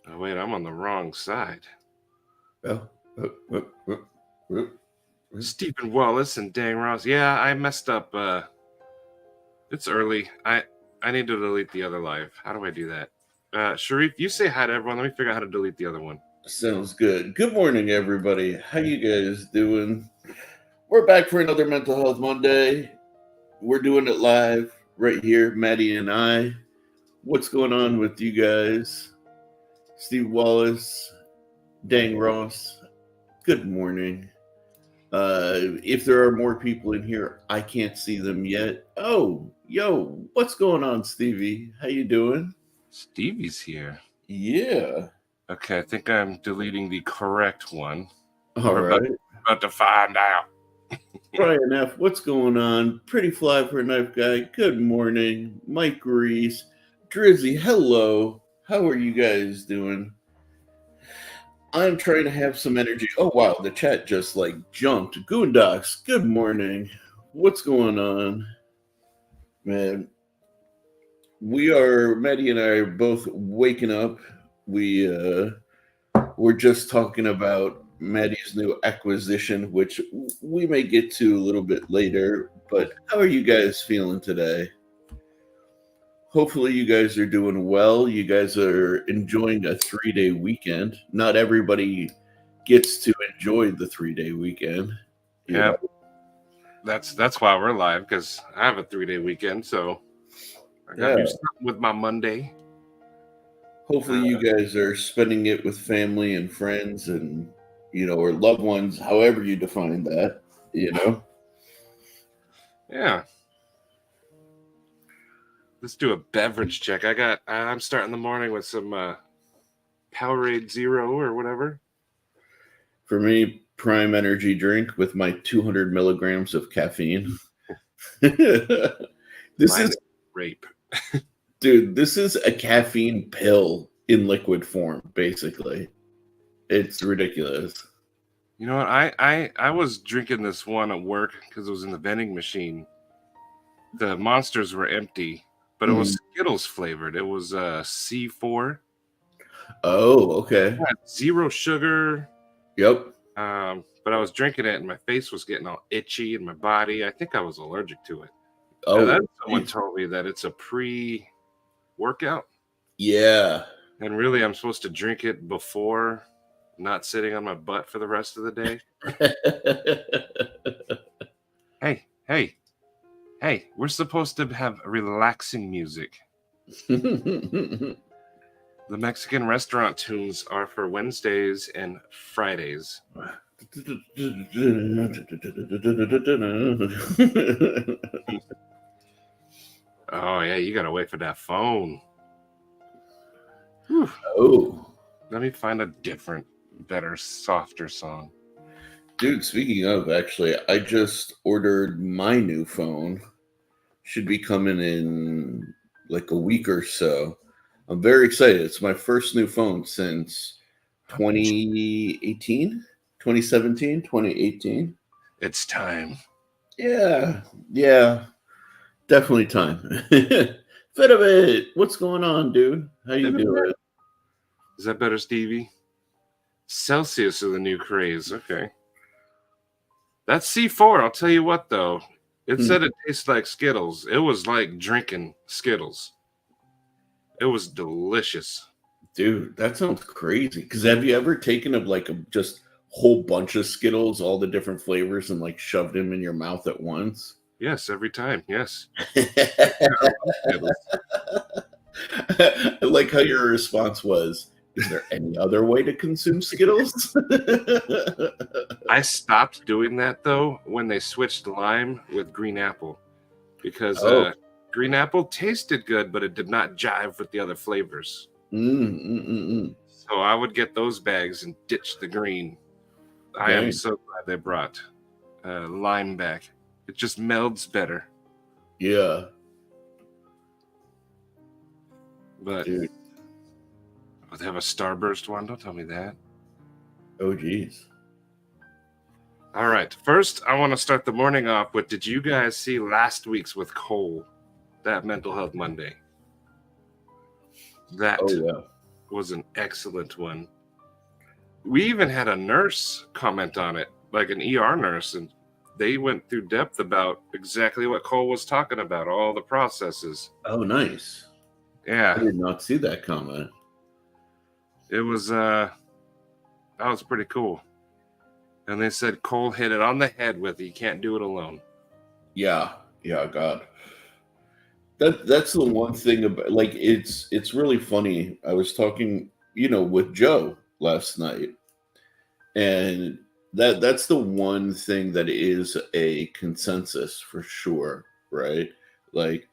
Oh, wait, I'm on the wrong side. Oh, oh, oh, oh, oh, oh. Stephen Wallace and Dang Ross. Yeah, I messed up. It's early. I need to delete the other live. How do I do that? Sharif, you say hi to everyone. Let me figure out how to delete the other one. Sounds good. Good morning, everybody. How you guys doing? We're back for another Mental Health Monday. We're doing it live right here, Maddie and I. What's going on with you guys? Steve Wallace, Dang Ross. Good morning. If there are more people in here, I can't see them yet. Oh, yo, what's going on, Stevie? How you doing? Stevie's here. Yeah. Okay, I think I'm deleting the correct one. All We're right. about to find out. Brian F., what's going on? Pretty Fly for a Knife Guy, good morning. Mike Reese, Drizzy, hello. How are you guys doing? I'm trying to have some energy. Oh, wow, the chat just jumped. Goondocks, good morning. What's going on? Man, Maddie and I are both waking up. We're just talking about Maddie's new acquisition, which we may get to a little bit later. But how are you guys feeling today? Hopefully, you guys are doing well. You guys are enjoying a 3-day weekend. Not everybody gets to enjoy the 3-day weekend. Yeah, that's why we're live, because I have a 3-day weekend, so I gotta Yeah. do something with my Monday. Hopefully, you guys are spending it with family and friends and, or loved ones, however you define that, Yeah. Let's do a beverage check. I'm starting the morning with some Powerade Zero or whatever. For me, Prime Energy drink with my 200 milligrams of caffeine. This Mine is is rape. Dude, this is a caffeine pill in liquid form, basically. It's ridiculous. You know what? I was drinking this one at work because it was in the vending machine. The monsters were empty, but it was Skittles flavored. It was C4. Oh, okay. It had zero sugar. Yep. But I was drinking it and my face was getting all itchy in my body. I think I was allergic to it. Oh, Then someone told me that it's a pre-workout. Yeah. And really, I'm supposed to drink it before not sitting on my butt for the rest of the day. Hey, we're supposed to have relaxing music. The Mexican restaurant tunes are for Wednesdays and Fridays. Oh, yeah, you gotta wait for that phone. Whew. Oh. Let me find a different, better, softer song. Dude, speaking of, actually, I just ordered my new phone. Should be coming in like a week or so. I'm very excited. It's my first new phone since 2018, 2017, 2018. It's time. Yeah, definitely time. Fitbit, what's going on, dude? How you doing? Is that better, Stevie? Celsius are the new craze. Okay. That's C4. I'll tell you what, though. It said it tastes like Skittles. It was like drinking Skittles. It was delicious. Dude, that sounds crazy. Because have you ever taken a just whole bunch of Skittles, all the different flavors, and shoved them in your mouth at once? Yes, every time. Yes. I like how your response was, is there any other way to consume Skittles? I stopped doing that, though, when they switched lime with green apple. Because green apple tasted good, but it did not jive with the other flavors. So I would get those bags and ditch the green. I am so glad they brought lime back. It just melds better. Yeah. But dude, they have a Starburst one. Don't tell me that. Oh, geez. All right. First, I want to start the morning off with, did you guys see last week's with Cole? That Mental Health Monday. That. Oh, yeah. was an excellent one. We even had a nurse comment on it, like an ER nurse, and they went through depth about exactly what Cole was talking about, all the processes. Oh, nice. I Yeah, did not see that comment. it was that was pretty cool. And they said Cole hit it on the head with you can't do it alone. Yeah, God. That's the one thing about, like, it's really funny. I was talking, with Joe last night, and that's the one thing that is a consensus for sure, right? Like,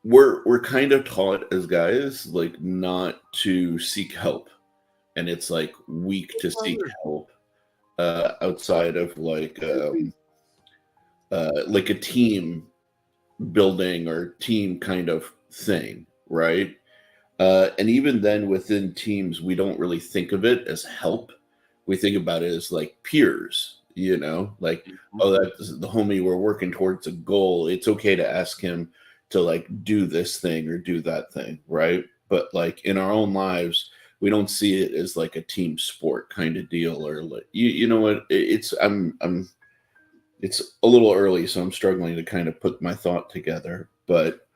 we're kind of taught as guys, like, not to seek help, and it's like weak to seek help outside of like a team building or team kind of thing, right? And even then, within teams, we don't really think of it as help. We think about it as like peers, like, oh, that's the homie, we're working towards a goal. It's okay to ask him to like do this thing or do that thing, right? But like in our own lives, we don't see it as like a team sport kind of deal, or like, you know what? It's a little early, so I'm struggling to kind of put my thought together. But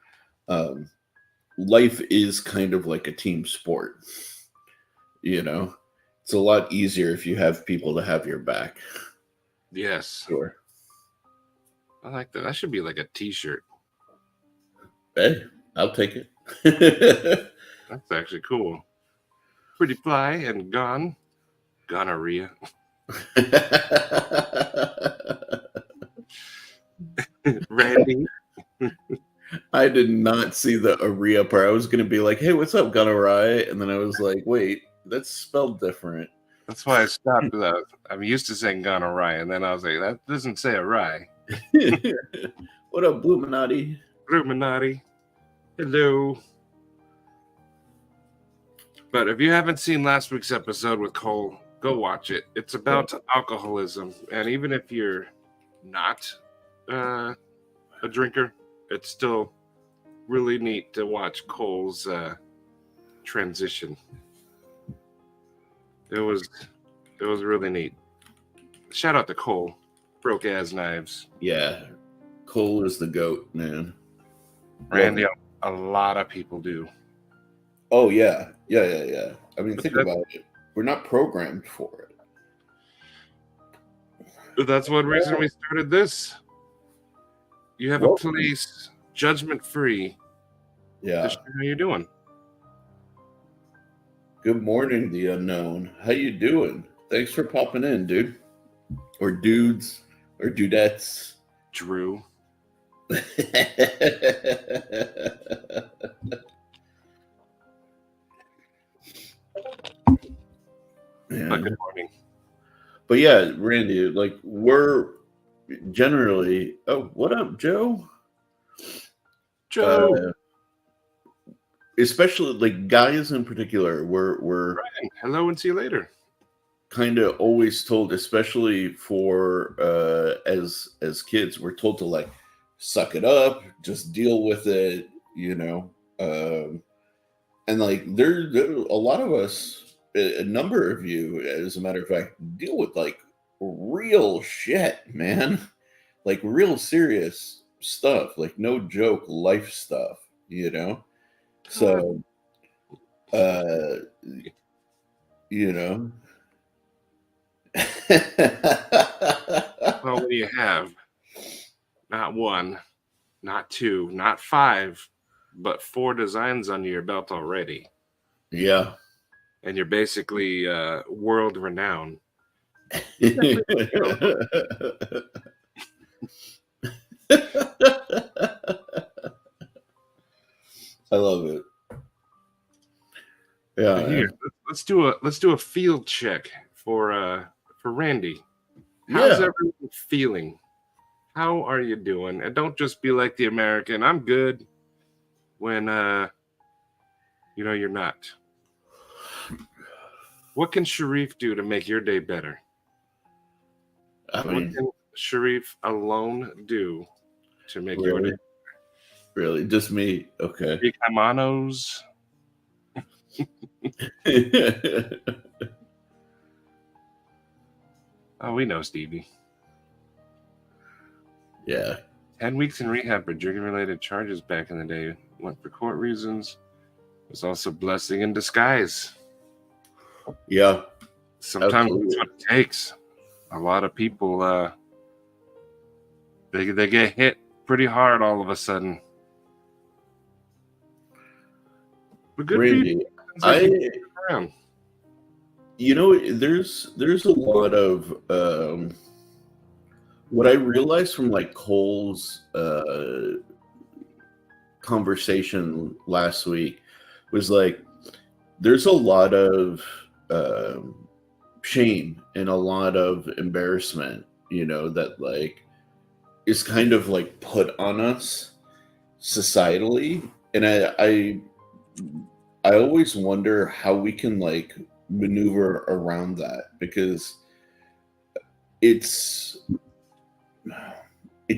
life is kind of like a team sport. It's a lot easier if you have people to have your back. Yes. Sure. I like that. That should be like a t-shirt. Hey, I'll take it. That's actually cool. Pretty fly and gone. Gonorrhea. Randy. I did not see the Aria part. I was going to be like, hey, what's up, Gonorrhea? And then I was like, wait, that's spelled different. That's why I stopped. I'm used to saying gonorrhea, and then I was like, that doesn't say awry. What up, Bluminati? Illuminati. Hello. But if you haven't seen last week's episode with Cole, go watch it. It's about alcoholism. And even if you're not a drinker, it's still really neat to watch Cole's transition. It was really neat. Shout out to Cole. Broke ass knives. Yeah. Cole is the GOAT, man. Randy, a lot of people do. Oh, yeah. Yeah. I mean, think about it. We're not programmed for it. That's one reason we started this. You have a place judgment-free. Yeah. To show how you're doing. Good morning, the unknown. How you doing? Thanks for popping in, dude. Or dudes. Or dudettes. Drew. Yeah. Good morning. But yeah, Randy, like, we're generally... Oh, what up, Joe? Joe. Especially like guys in particular, we're Ryan, hello and see you later. Kind of always told, especially for as kids, we're told to like suck it up, just deal with it, and like there a lot of us, a number of you, as a matter of fact, deal with like real shit, man. Like real serious stuff, like no joke life stuff, So, Well, what do you have? Not one, not two, not five, but 4 designs under your belt already. Yeah. And you're basically world renowned. I love it. Yeah. Here, let's do a field check for Randy. How's everyone feeling? How are you doing? And don't just be like the American, I'm good, when you're not. What can Sharif do to make your day better? What can Sharif alone do to make your day better? Really? Just me? Okay. 3 Hermanos. Oh, we know Stevie. Yeah. 10 weeks in rehab for drinking-related charges back in the day. Went for court reasons. Was also blessing in disguise. Yeah. Sometimes that's what it takes. A lot of people, they get hit pretty hard all of a sudden. But good Randy, there's a lot of what I realized from like Cole's conversation last week was like there's a lot of shame and a lot of embarrassment, that like is kind of like put on us societally, and I always wonder how we can like maneuver around that, because it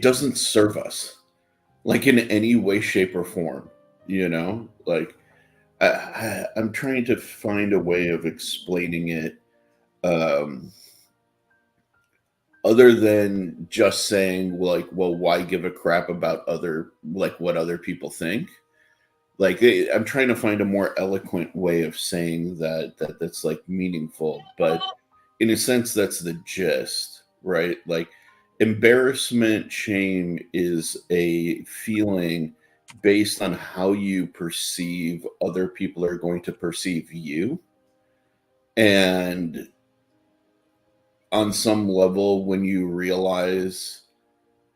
doesn't serve us like in any way, shape, or form, like I'm trying to find a way of explaining it other than just saying like, well, why give a crap about what other people think? Like I'm trying to find a more eloquent way of saying that's like meaningful, but in a sense that's the gist, right? Like embarrassment, shame is a feeling based on how you perceive other people are going to perceive you. And on some level, when you realize,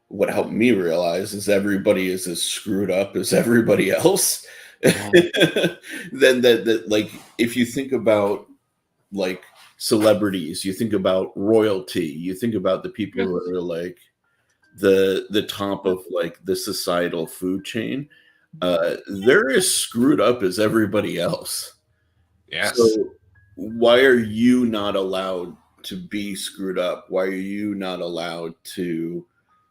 what helped me realize is everybody is as screwed up as everybody else. Then that like if you think about like celebrities, you think about royalty, you think about the people who are like the top of like the societal food chain, they're as screwed up as everybody else. Yes. So why are you not allowed to be screwed up? Why are you not allowed to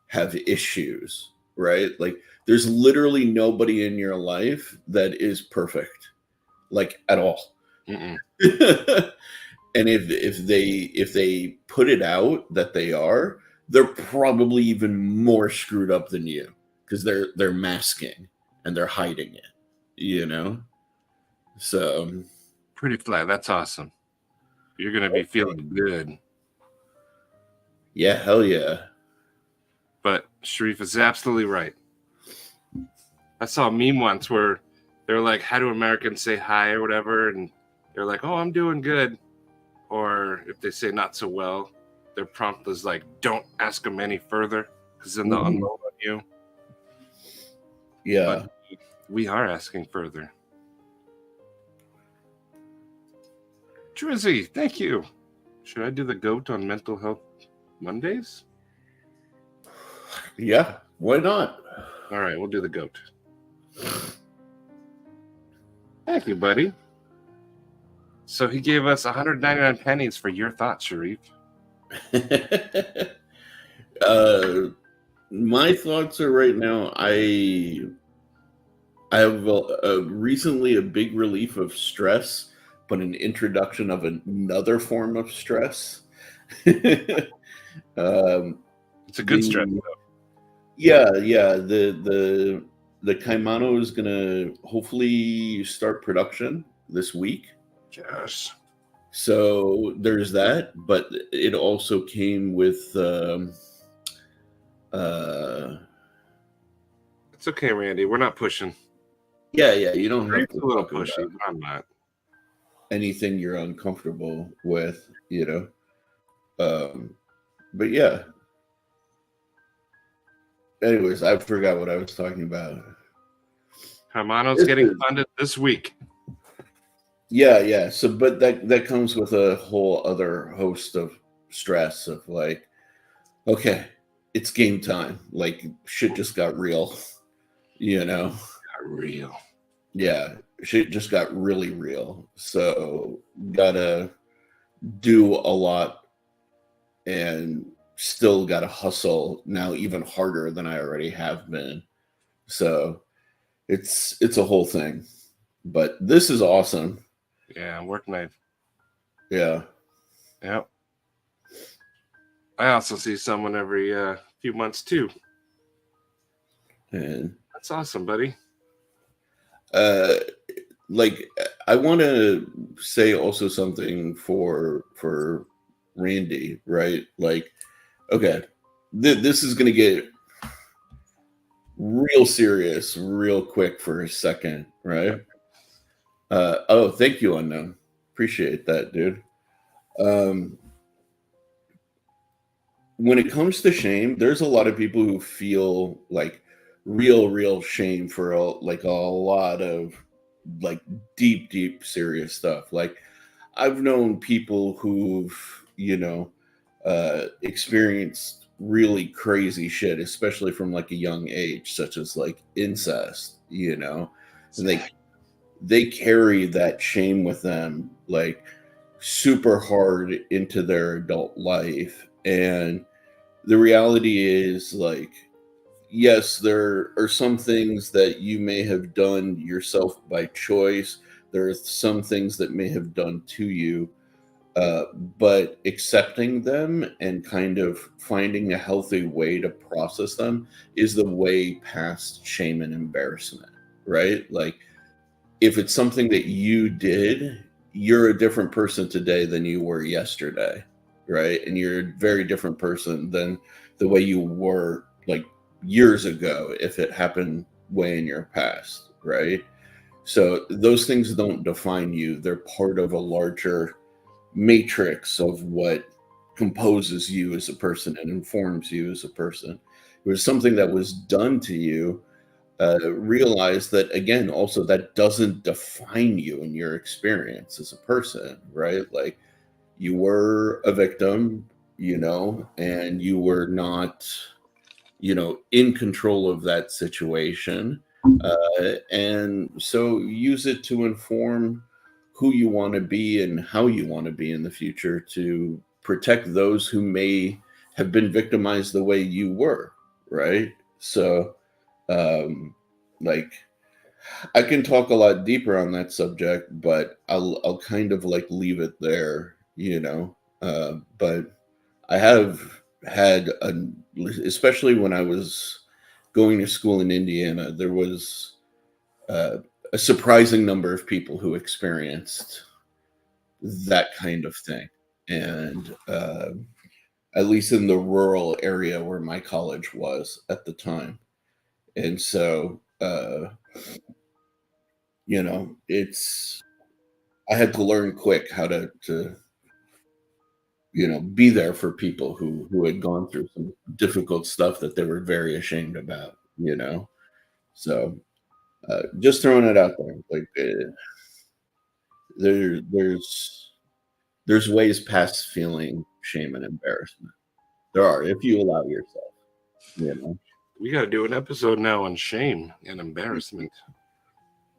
have issues, right? Like there's literally nobody in your life that is perfect, like at all. And if they put it out that they are, they're probably even more screwed up than you, because they're masking and they're hiding it, So pretty flat. That's awesome. You're gonna be feeling good. Yeah, hell yeah. But Sharif is absolutely right. I saw a meme once where they're like, how do Americans say hi or whatever? And they're like, oh, I'm doing good. Or if they say not so well, their prompt is like, don't ask them any further, because then they'll unload on you. Yeah. But we are asking further. Drizzy, thank you. Should I do the GOAT on Mental Health Mondays? Yeah, why not? All right, we'll do the GOAT. Thank you, buddy. So he gave us 199 pennies for your thoughts, Sharif. My thoughts are right now, I have recently a big relief of stress, but an introduction of another form of stress. It's a good stress, though. Yeah. The Kaimano is gonna hopefully start production this week. Yes. So there's that, but it also came with it's okay, Randy. We're not pushing. Yeah, you don't have to a little pushy, but I'm not. Anything you're uncomfortable with, but yeah. Anyways, I forgot what I was talking about. Kaimano's getting funded this week. Yeah. So, but that comes with a whole other host of stress of like, okay, it's game time. Like shit just got real, Got real. Yeah, shit just got really real. So gotta do a lot and still gotta hustle now even harder than I already have been. So it's a whole thing. But this is awesome. Yeah, work knife. Yeah. Yep. I also see someone every few months too. And That's awesome, buddy. like I want to say also something for Randy, right? Like, okay, this is gonna get real serious real quick for a second, right? Oh, thank you, Unknown. Appreciate that, dude. Um, when it comes to shame, there's a lot of people who feel like real shame for like a lot of like deep, serious stuff. Like I've known people who've, experienced really crazy shit, especially from like a young age, such as like incest, and they carry that shame with them like super hard into their adult life. And the reality is like, yes, there are some things that you may have done yourself by choice. There are some things that may have done to you, uh, but accepting them and kind of finding a healthy way to process them is the way past shame and embarrassment, right? Like, if it's something that you did, you're a different person today than you were yesterday, right? And you're a very different person than the way you were like years ago if it happened way in your past, right? So those things don't define you. They're part of a larger matrix of what composes you as a person and informs you as a person. It was something that was done to you. Realize that again, also that doesn't define you and your experience as a person, right? Like you were a victim, and you were not, in control of that situation. And so use it to inform who you want to be and how you want to be in the future to protect those who may have been victimized the way you were, right? So, um, like, I can talk a lot deeper on that subject, but I'll kind of like leave it there, But I have had especially when I was going to school in Indiana, there was uh, a surprising number of people who experienced that kind of thing, and at least in the rural area where my college was at the time, and so. It's I had to learn quick how to be there for people who had gone through some difficult stuff that they were very ashamed about. So just throwing it out there, like there there's ways past feeling shame and embarrassment. There are if you allow yourself. You know. We got to do an episode now on shame and embarrassment.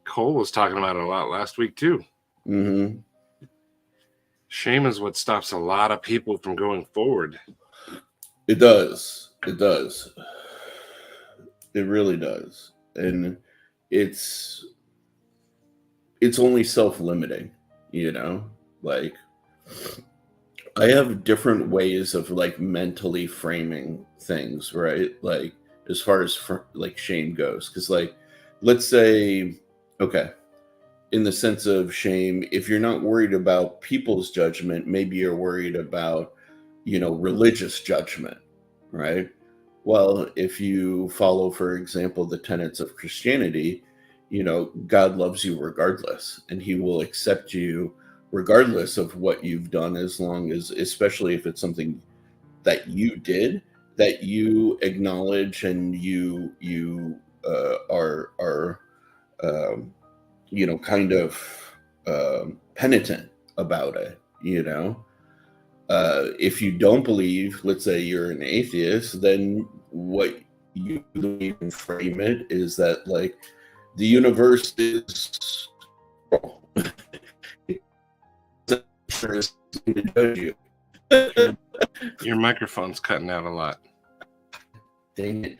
Cole was talking about it a lot last week too. Mm-hmm. Shame is what stops a lot of people from going forward. It does. It does. It really does. And it's only self-limiting, like I have different ways of like mentally framing things, right? Like as far as like shame goes, because like let's say, okay, in the sense of shame, if you're not worried about people's judgment, maybe you're worried about, religious judgment, right? Well, if you follow, for example, the tenets of Christianity, God loves you regardless, and he will accept you regardless of what you've done, as long as, especially if it's something that you did, that you acknowledge and are um, kind of penitent about it, if you don't believe, let's say you're an atheist, then what you believe and frame it is that like the universe is to judge you. Your microphone's cutting out a lot. Dang it.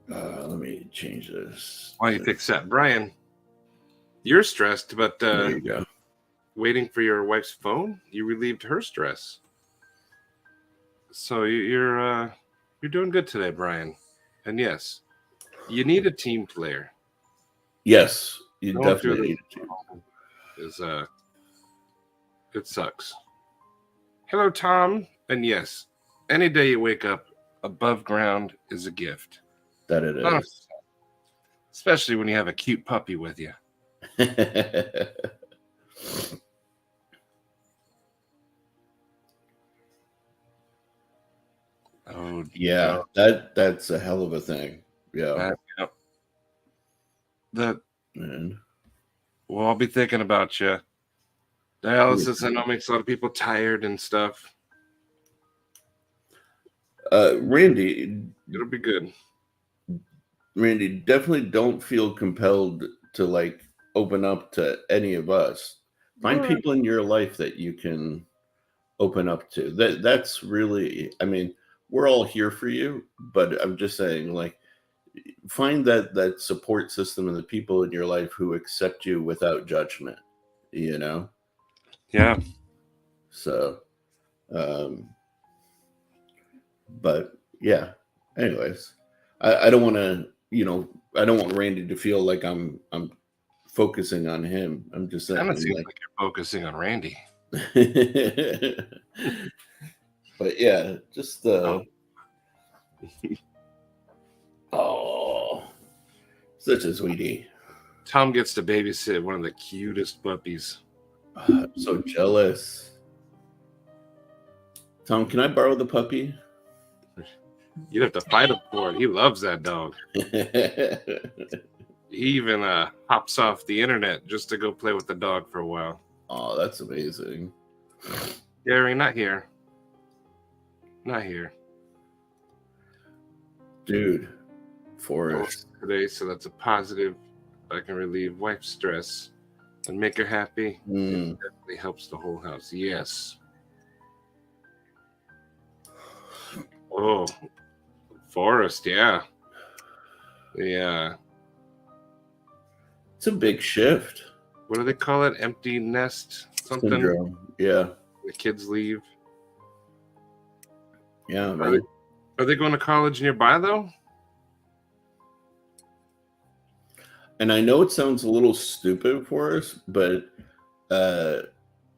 Let me change this. Why don't you fix that? Brian, You're stressed, but There you go. waiting for your wife's phone, you relieved her stress. So you're doing good today, Brian. And yes, you need a team player. Yes, you Going through definitely this need to. is it sucks. Hello, Tom. And yes, any day you wake up above ground is a gift. That it Not- is. Especially when you have a cute puppy with you. Oh Yeah, that's a hell of a thing. Yeah. Yep. That And well, I'll be thinking about you. Dialysis, I know, makes a lot of people tired and stuff. Randy, It'll be good. definitely don't feel compelled to like open up to any of us. Find Alright. people in your life that you can open up to. That's really, I mean, we're all here for you, but I'm just saying, like, find that support system and the people in your life who accept you without judgment, you know? Yeah. So, but yeah, anyways, I don't want to, I don't want Randy to feel like I'm focusing on him. I'm just saying, Kind of seems like, like you're focusing on Randy. but yeah, just oh, such a sweetie. Tom gets to babysit one of the cutest puppies. I'm so jealous. Tom, can I borrow the puppy? You'd have to fight him for it. He loves that dog. He even hops off the internet just to go play with the dog for a while. Oh, that's amazing. Gary, not here. Not here. Dude, Forrest. Today, so that's a positive. I can relieve wife's stress and make her happy. Mm. It definitely helps the whole house. Yes. Oh, Forrest, yeah. Yeah. It's a big shift. What do they call it? Empty nest something? Syndrome. Yeah. The kids leave. Yeah, man. Are they going to college nearby, though? And I know it sounds a little stupid for us, but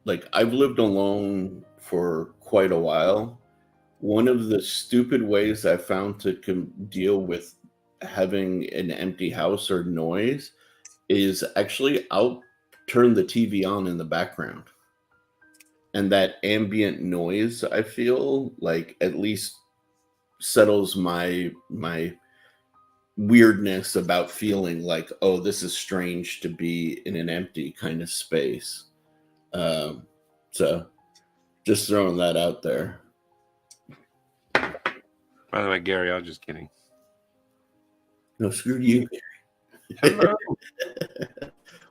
like I've lived alone for quite a while. One of the stupid ways I found to deal with having an empty house or noise is actually I'll turn the TV on in the background. And that ambient noise, I feel like, at least settles my weirdness about feeling like, oh, this is strange to be in an empty kind of space. So just throwing that out there. By the way, Gary, I was just kidding. No, screw you. Hello.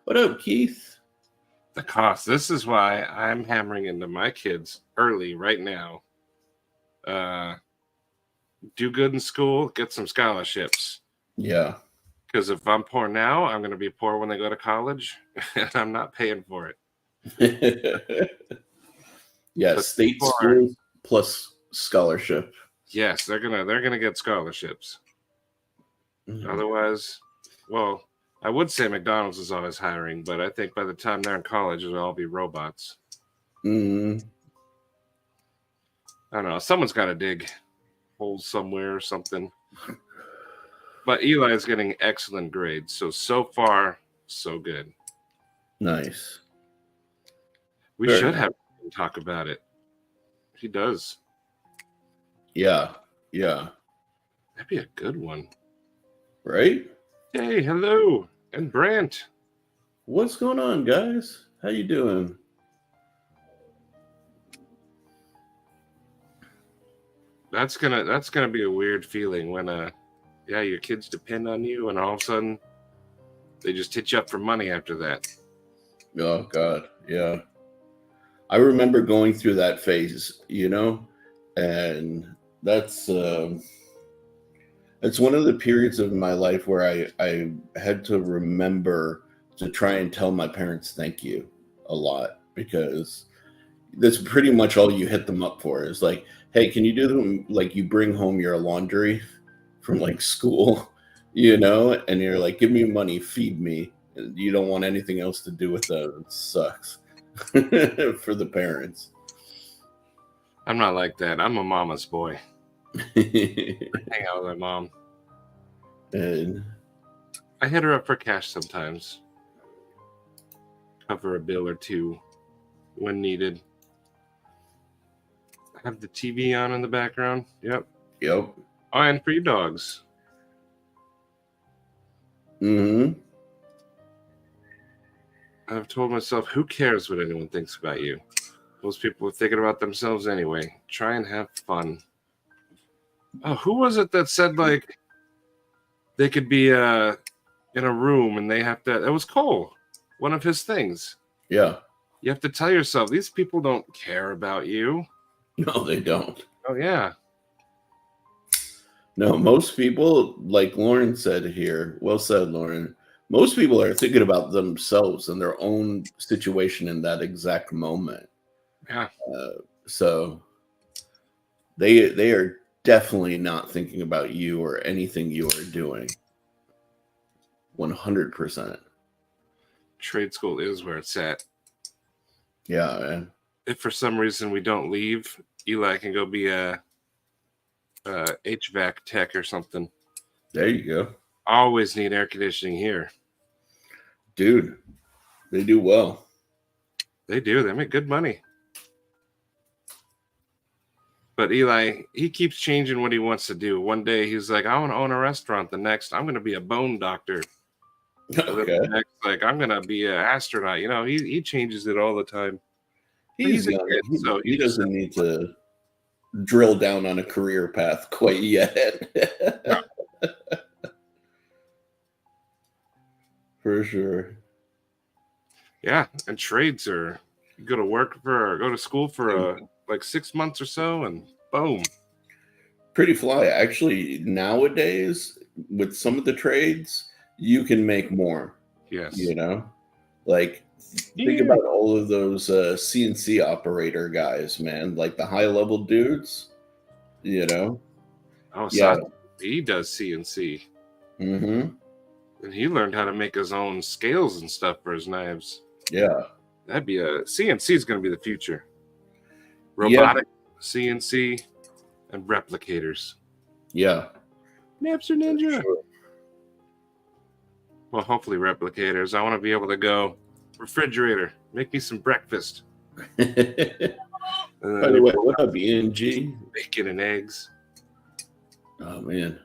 What up, Keith? The cost. This is why I'm hammering into my kids early right now. Do good in school, get some scholarships. Yeah. Because if I'm poor now, I'm going to be poor when they go to college, and I'm not paying for it. Yeah, But state poor- school plus scholarship. Yes, they're gonna get scholarships. Mhm. Otherwise, well, I would say McDonald's is always hiring, but I think by the time they're in college, it'll all be robots. Mhm. I don't know. Someone's got to dig holes somewhere or something. But Eli's getting excellent grades, so far so good. Nice. We Very should nice. have him talk about it. He does. Yeah. Yeah. That'd be a good one. Right? Hey, hello, and Brant. What's going on, guys? How you doing? That's gonna be a weird feeling when your kids depend on you, and all of a sudden they just hit you up for money after that. Oh God, yeah. I remember going through that phase, and that's one of the periods of my life where I had to remember to try and tell my parents thank you a lot, because that's pretty much all you hit them up for is like, hey, can you do them, like, you bring home your laundry from like school, and you're like, give me money, feed me. And you don't want anything else to do with that. It sucks for the parents. I'm not like that. I'm a mama's boy. Hang out with my mom. And I hit her up for cash sometimes. Cover a bill or two when needed. Have the TV on in the background. Yep. Yep. Oh, and for your dogs. Mm-hmm. I've told myself, who cares what anyone thinks about you? Most people are thinking about themselves anyway. Try and have fun. Oh, who was it that said, like, they could be in a room and they have to... It was Cole. One of his things. Yeah. You have to tell yourself, these people don't care about you. No, they don't. Oh, yeah. No, most people, like Lauren said here, well said, Lauren, most people are thinking about themselves and their own situation in that exact moment. Yeah. So they are definitely not thinking about you or anything you are doing. 100%. Trade school is where it's at. Yeah, man. If for some reason we don't leave, Eli can go be a HVAC tech or something. There you go. Always need air conditioning here. Dude, they do well. They do. They make good money. But Eli, he keeps changing what he wants to do. One day he's like, I want to own a restaurant. The next, I'm going to be a bone doctor. Okay. The next, like, I'm going to be an astronaut. He changes it all the time. He's young. So he doesn't need to drill down on a career path quite yet. No. For sure. Yeah, and trades are, you go to school for like 6 months or so, and boom. Pretty fly. Actually, nowadays, with some of the trades, you can make more. Yes. Like, think about all of those CNC operator guys, man. Like the high level dudes, Oh, yeah. He does CNC. Mm-hmm. And he learned how to make his own scales and stuff for his knives. Yeah. That'd be CNC is going to be the future. Robotic CNC and replicators. Yeah. Napster Ninja. Sure. Well, hopefully replicators. I want to be able to go, refrigerator, make me some breakfast. By the way, what up, ENG? Bacon and eggs. Oh, man.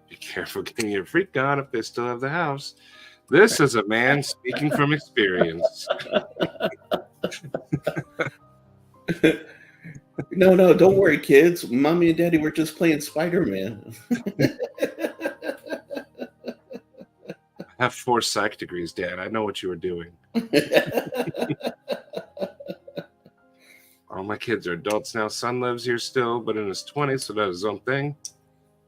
Be careful getting your freak on if they still have the house. This is a man speaking from experience. No, don't worry, kids. Mommy and Daddy were just playing Spider-Man. I have 4 psych degrees, Dad. I know what you were doing. All my kids are adults now. Son lives here still, but in his 20s, so does his own thing.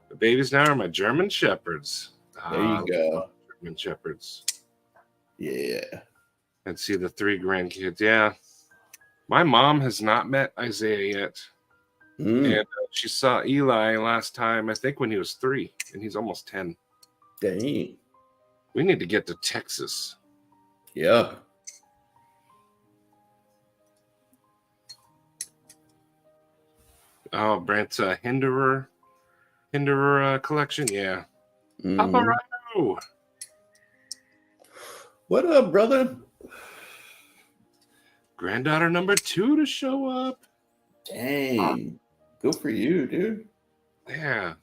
The babies now are my German Shepherds. There you go. German Shepherds. Yeah. And see the 3 grandkids. Yeah. My mom has not met Isaiah yet. And she saw Eli last time, I think, when he was 3, and he's almost 10. Dang. We need to get to Texas. Yeah. Oh, Brant's Hinderer collection. Yeah. Paparazzo. What up, brother? Granddaughter number 2 to show up. Dang. Good for you, dude. Yeah.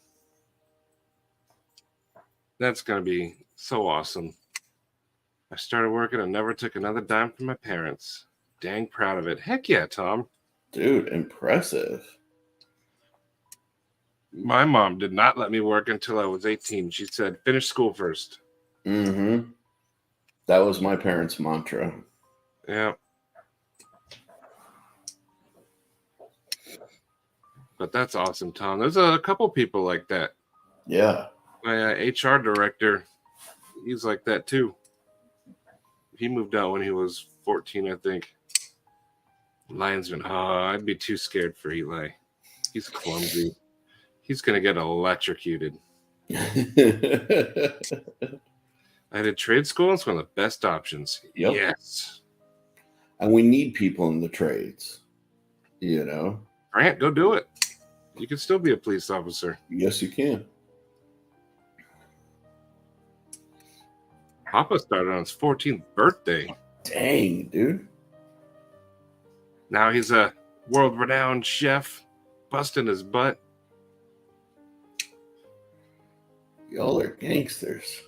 That's going to be so awesome. I started working and never took another dime from my parents. Dang proud of it. Heck yeah, Tom. Dude, impressive. My mom did not let me work until I was 18. She said, finish school first. Mm-hmm. That was my parents' mantra. Yeah. But that's awesome, Tom. There's a couple people like that. Yeah. My HR director, he's like that too. He moved out when he was 14, I think. Linesman. Oh, I'd be too scared for Eli. He's clumsy. He's going to get electrocuted. I did trade school. It's one of the best options. Yep. Yes. And we need people in the trades, you know. Grant, go do it. You can still be a police officer. Yes, you can. Papa started on his 14th birthday. Dang, dude. Now he's a world-renowned chef, busting his butt. Y'all are gangsters.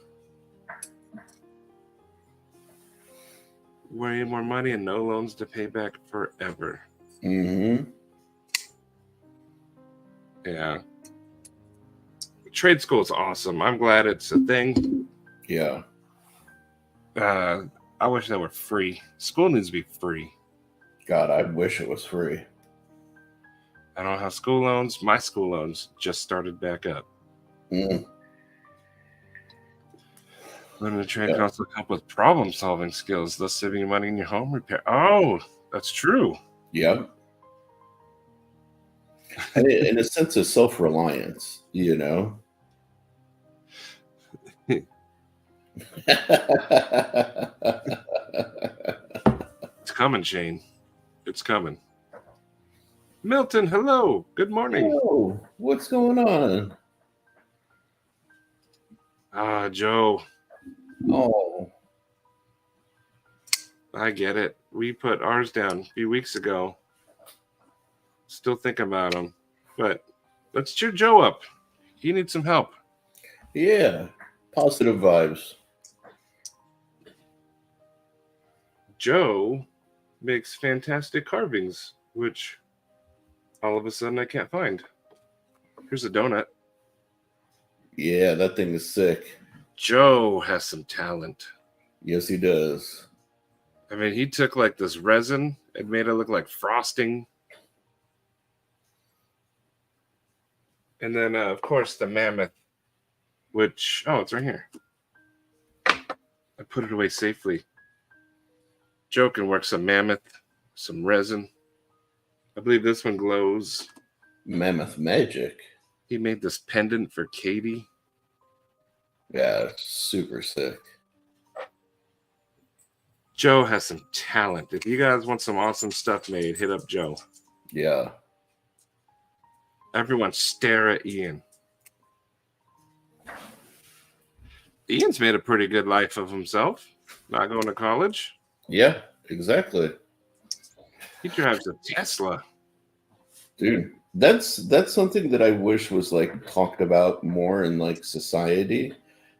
Way more money and no loans to pay back forever. Mm-hmm. Yeah. Trade school is awesome. I'm glad it's a thing. Yeah. I wish that were free. School needs to be free. God, I wish it was free. I don't have school loans. My school loans just started back up. Mm. Learning to trade can also help with problem-solving skills, thus saving you money in your home repair. Oh, that's true. Yep. And in a sense of self-reliance, you know. It's coming, Shane. It's coming. Milton, hello. Good morning. Oh, what's going on? Joe. Oh. I get it. We put ours down a few weeks ago. Still thinking about him. But let's cheer Joe up. He needs some help. Yeah. Positive vibes. Joe makes fantastic carvings, which all of a sudden I can't find. Here's a donut. Yeah, that thing is sick. Joe has some talent. Yes, he does. I mean, he took like this resin and made it look like frosting. And then, of course, the mammoth, which, oh, it's right here. I put it away safely. Joe can work some mammoth, some resin. I believe this one glows. Mammoth magic. He made this pendant for Katie. Yeah, super sick. Joe has some talent. If you guys want some awesome stuff made, hit up Joe. Yeah. Everyone stare at Ian. Ian's made a pretty good life of himself. Not going to college. Yeah, exactly. He drives a Tesla. Dude, that's something that I wish was like talked about more in like society.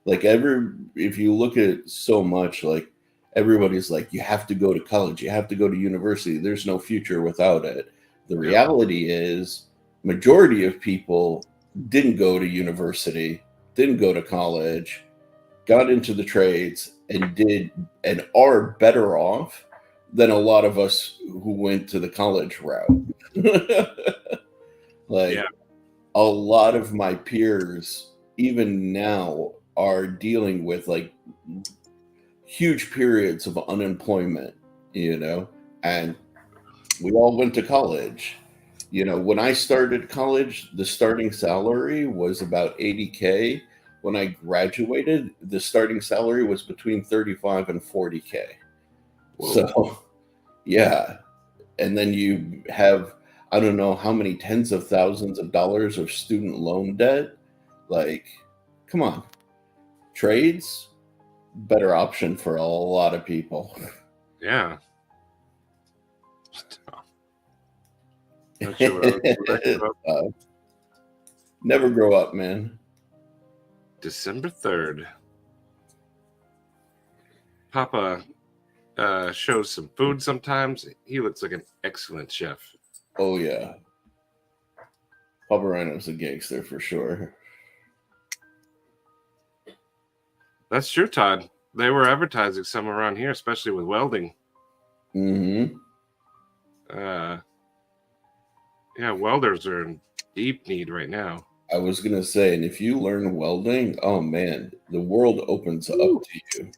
Like if you look at it so much, like everybody's like, you have to go to college, you have to go to university. There's no future without it. The reality is majority of people didn't go to university, didn't go to college, got into the trades and are better off than a lot of us who went to the college route. A lot of my peers, even now, are dealing with like huge periods of unemployment, you know, and we all went to college. You know, when I started college, the starting salary was about $80K. When I graduated, the starting salary was between $35 and $40K. Whoa. So, yeah. And then you have, I don't know how many tens of thousands of dollars of student loan debt. Like, come on. Trades, better option for a lot of people. Yeah. Not sure what I was never grow up, man. December 3rd. Papa shows some food sometimes. He looks like an excellent chef. Oh, yeah. Papa Rhino's a gangster for sure. That's true, Todd. They were advertising some around here, especially with welding. Mm-hmm. Yeah, welders are in deep need right now. I was going to say, and if you learn welding, oh, man, the world opens up to you.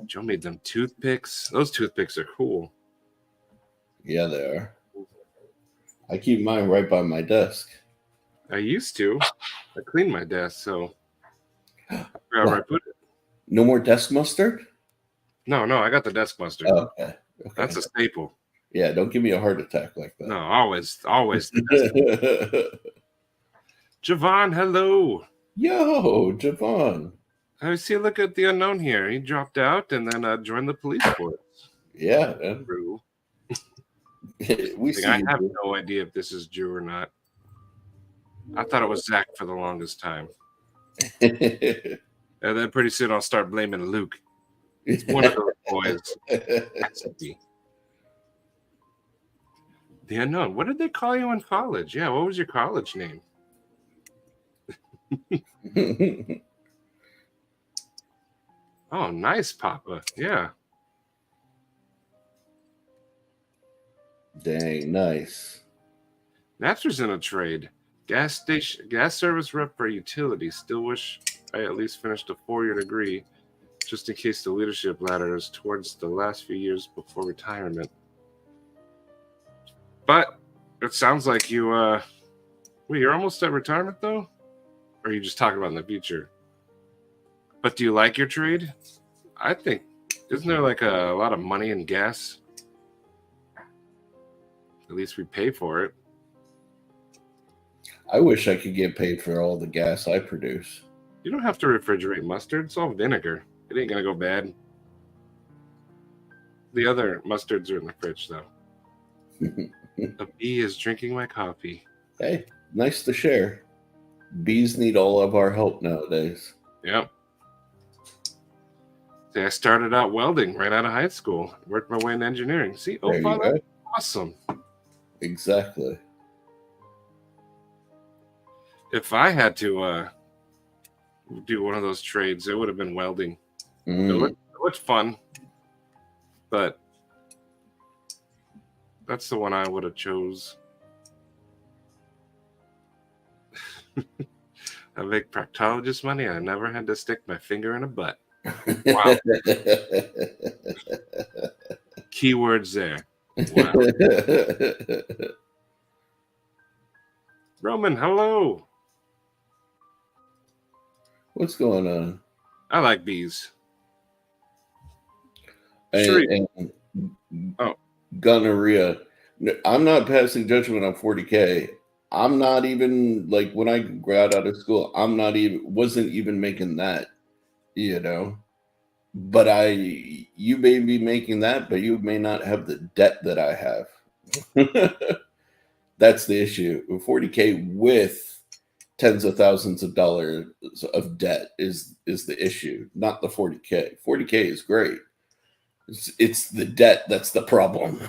Joe made them toothpicks. Those toothpicks are cool. Yeah, they are. I keep mine right by my desk. I used to. I cleaned my desk, so I forgot where I put it. No more desk mustard? No, I got the desk mustard. Oh, okay. That's a staple. Yeah, don't give me a heart attack like that. No, always. Javon, hello. Yo, Javon. I see. Look at the unknown here. He dropped out and then joined the police force. Yeah, man. Drew. We see. I have no idea if this is Drew or not. I thought it was Zach for the longest time. And then pretty soon I'll start blaming Luke. It's one of those boys. The unknown. What did they call you in college? Yeah, what was your college name? Oh, nice, Papa. Yeah. Dang, nice. Napster's in a trade. Gas service rep for utility. Still wish I at least finished a 4-year degree, just in case the leadership ladder is towards the last few years before retirement. But it sounds like you're almost at retirement though? Or are you just talking about in the future? But do you like your trade? I think, isn't there like a lot of money in gas? At least we pay for it. I wish I could get paid for all the gas I produce. You don't have to refrigerate mustard. It's all vinegar. It ain't going to go bad. The other mustards are in the fridge, though. A bee is drinking my coffee. Hey, nice to share. Bees need all of our help nowadays. Yep. See, I started out welding right out of high school. Worked my way into engineering. See, that's awesome. Exactly. If I had to do one of those trades, it would have been welding. It looked fun, but that's the one I would have chose. I make proctologist money. I never had to stick my finger in a butt. Wow. Keywords there. Wow. Roman, hello. What's going on? I like bees. And gonorrhea. I'm not passing judgment on 40K. I'm not even like when I got out of school, wasn't even making that, But you may be making that, but you may not have the debt that I have. That's the issue. 40K with tens of thousands of dollars of debt is the issue, not the 40K. 40K is great. It's the debt that's the problem.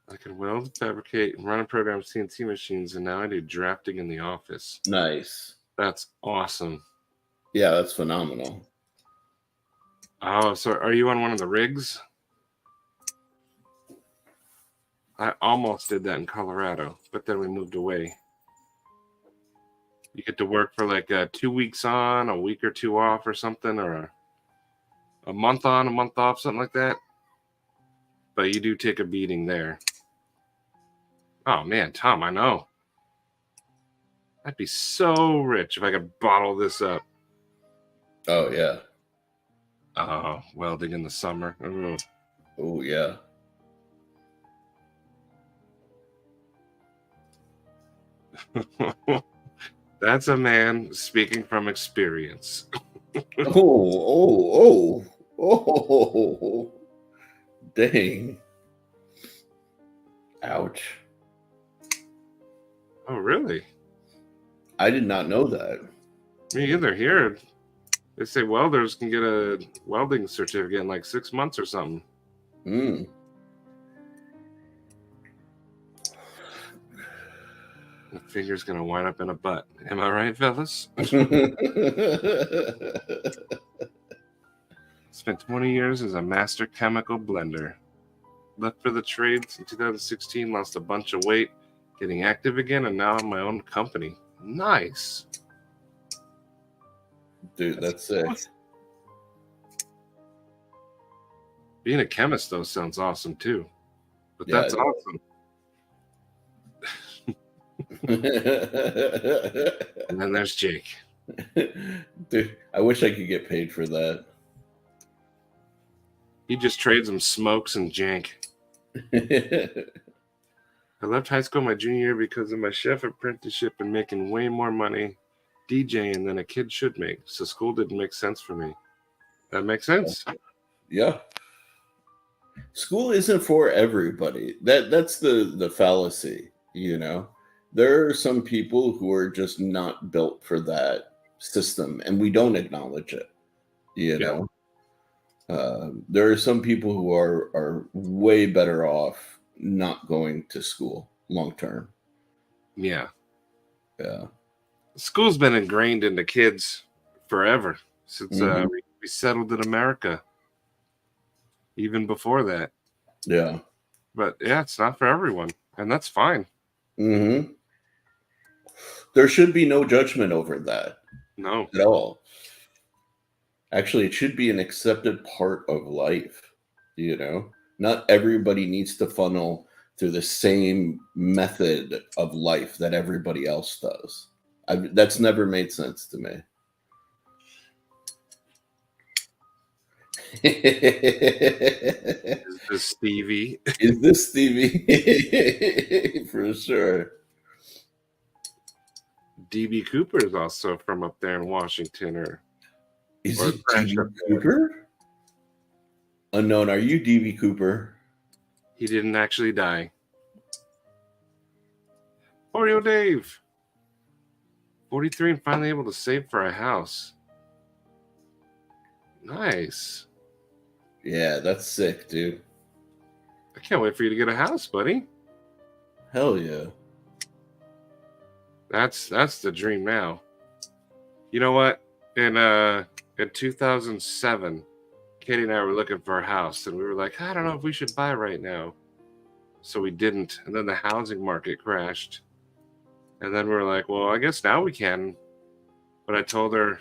I can weld, fabricate, and run a program of CNC machines, and now I do drafting in the office. Nice. That's awesome. Yeah, that's phenomenal. Oh, so are you on one of the rigs? I almost did that in Colorado, but then we moved away. You get to work for like 2 weeks on, a week or two off or something, or a month on, a month off, something like that. But you do take a beating there. Oh, man, Tom, I know. I'd be so rich if I could bottle this up. Oh, yeah. Oh, welding in the summer. Ooh. Oh, yeah. That's a man speaking from experience. Oh. Dang. Ouch. Oh, really? I did not know that. Me either. Here, they say welders can get a welding certificate in like 6 months or something. Mm. The finger's going to wind up in a butt. Am I right, fellas? Spent 20 years as a master chemical blender. Left for the trades in 2016, lost a bunch of weight, getting active again, and now I'm my own company. Nice. Dude, that's sick. Being a chemist, though, sounds awesome, too. But Yeah, that's awesome. And then there's Jake. Dude, I wish I could get paid for that. He just trades them smokes and jank. I left high school my junior year because of my chef apprenticeship and making way more money DJing than a kid should make. So school didn't make sense for me. That makes sense. Yeah. School isn't for everybody. That's the fallacy, you know. There are some people who are just not built for that system, and we don't acknowledge it. You know, there are some people who are way better off not going to school long term. Yeah. Yeah. School's been ingrained into kids forever since we settled in America. Even before that. Yeah. But yeah, it's not for everyone, and that's fine. Mm-hmm. There should be no judgment over that. No. At all. Actually, it should be an accepted part of life. You know, not everybody needs to funnel through the same method of life that everybody else does. That's never made sense to me. Is this Stevie? Is this Stevie? For sure. DB Cooper is also from up there in Washington, or is it DB Cooper? Unknown. Are you DB Cooper? He didn't actually die. Oreo Dave, 43 and finally able to save for a house. Nice. Yeah, that's sick, dude. I can't wait for you to get a house, buddy. Hell yeah. That's the dream now. You know what? In 2007, Katie and I were looking for a house, and we were like, I don't know if we should buy right now. So we didn't. And then the housing market crashed. And then we were like, well, I guess now we can. But I told her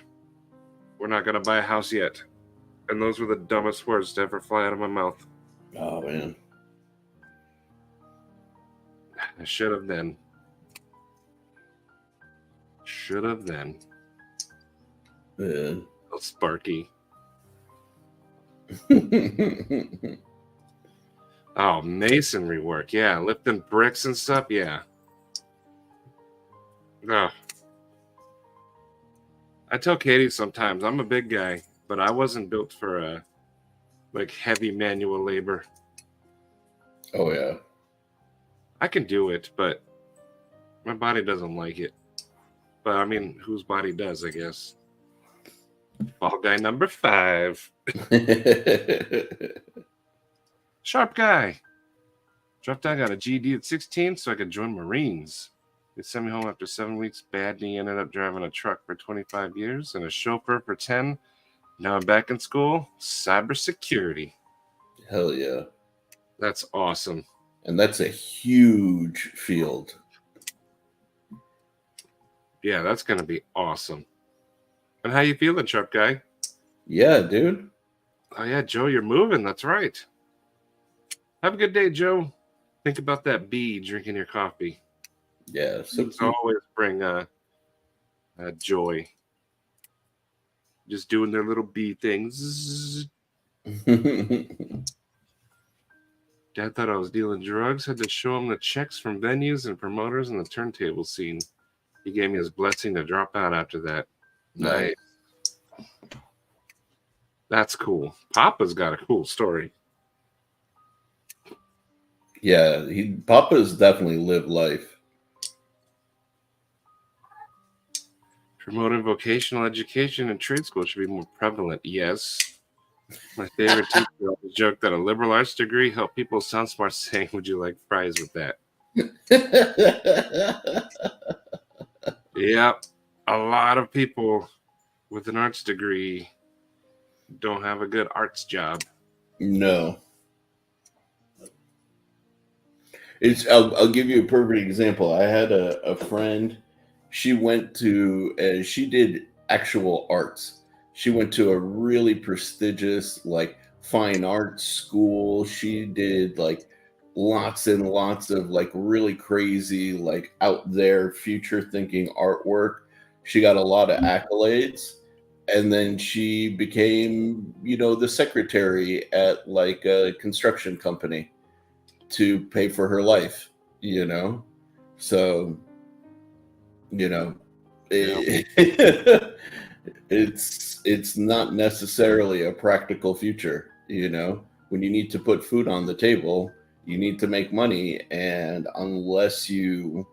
we're not going to buy a house yet. And those were the dumbest words to ever fly out of my mouth. Oh, man. I should have then. Should have then. Yeah. Oh, Sparky. Oh, masonry work. Yeah, lifting bricks and stuff. Yeah. No. I tell Katie sometimes I'm a big guy, but I wasn't built for like heavy manual labor. Oh yeah. I can do it, but my body doesn't like it. But I mean, whose body does, I guess. Ball guy number 5. Sharp guy. Dropped out, got a GED at 16 so I could join Marines. They sent me home after 7 weeks. Bad knee, ended up driving a truck for 25 years and a chauffeur for 10. Now I'm back in school. Cybersecurity. Hell yeah. That's awesome. And that's a huge field. Yeah, that's going to be awesome. And how you feeling, Sharp guy? Yeah, dude. Oh, yeah, Joe, you're moving. That's right. Have a good day, Joe. Think about that bee drinking your coffee. Yeah. So always bring joy. Just doing their little bee things. Dad thought I was dealing drugs. Had to show him the checks from venues and promoters and the turntable scene. He gave me his blessing to drop out after that. Nice. That's cool. Papa's got a cool story. Yeah, Papa's definitely lived life. Promoting vocational education and trade school should be more prevalent. Yes. My favorite teacher always joked that a liberal arts degree helped people sound smart, saying, would you like fries with that? Yep. A lot of people with an arts degree don't have a good arts job. No. I'll give you a perfect example. I had a friend. She went to she did actual arts. She went to a really prestigious like fine arts school. She did like lots and lots of like really crazy, like out there future thinking artwork. She got a lot of accolades. And then she became, the secretary at like a construction company to pay for her life, So, you know, Yeah. it's not necessarily a practical future, When you need to put food on the table, you need to make money, and unless you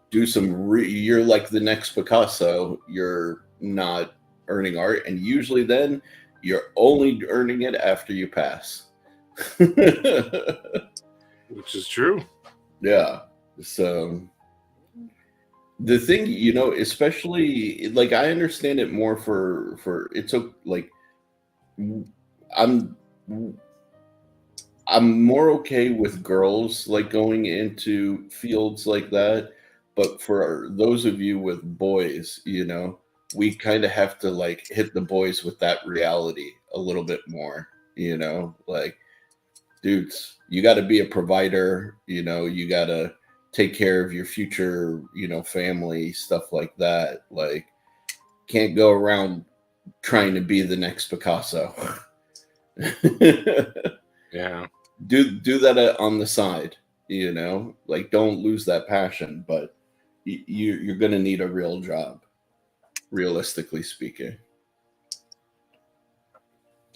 do you're like the next Picasso, you're not earning art, and usually then you're only earning it after you pass. Which is true. Yeah. So the thing, especially like I understand it more for it's like I'm more okay with girls like going into fields like that, but for those of you with boys, we kind of have to like hit the boys with that reality a little bit more, like dudes, you got to be a provider, you got to take care of your future, family, stuff like that. Like, can't go around trying to be the next Picasso. Yeah. Do that on the side, like don't lose that passion, but you're going to need a real job, realistically speaking.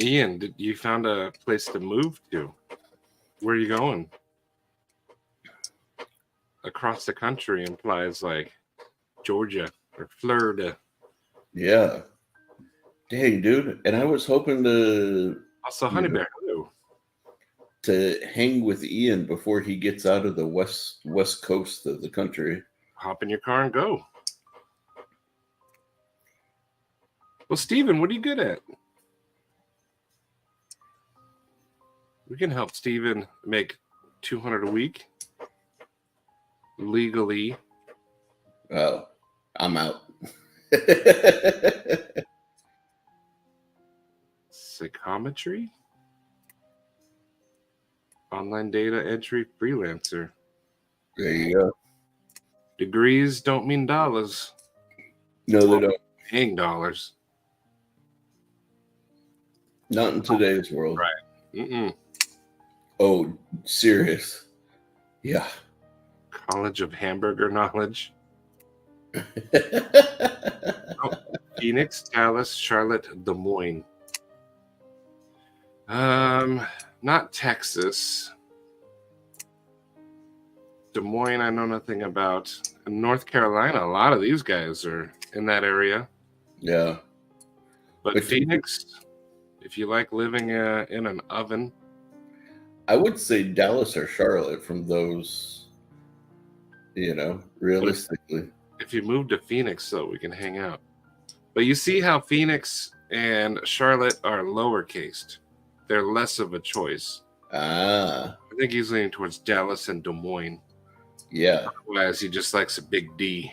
Ian, you found a place to move to? Where are you going? Across the country implies like Georgia or Florida. Yeah. Dang, dude. And I was hoping to Also, Honey Bear, hello. To hang with Ian before he gets out of the west coast of the country. Hop in your car and go. Well, Steven, what are you good at? We can help Steven make $200 a week legally. Oh, I'm out. Psychometry? Online data entry freelancer. There you go. Degrees don't mean dollars. No, they don't. Paying dollars. Not in today's world. Right. Mm-mm. Oh, serious. Yeah. College of Hamburger Knowledge. Phoenix, Dallas, Charlotte, Des Moines. Not Texas. Des Moines, I know nothing about. In North Carolina, a lot of these guys are in that area. Yeah. But Phoenix, if you like living in an oven. I would say Dallas or Charlotte from those, realistically. If you move to Phoenix, though, we can hang out. But you see how Phoenix and Charlotte are lowercased. They're less of a choice. Ah. I think he's leaning towards Dallas and Des Moines. Yeah. Otherwise, he just likes a big D.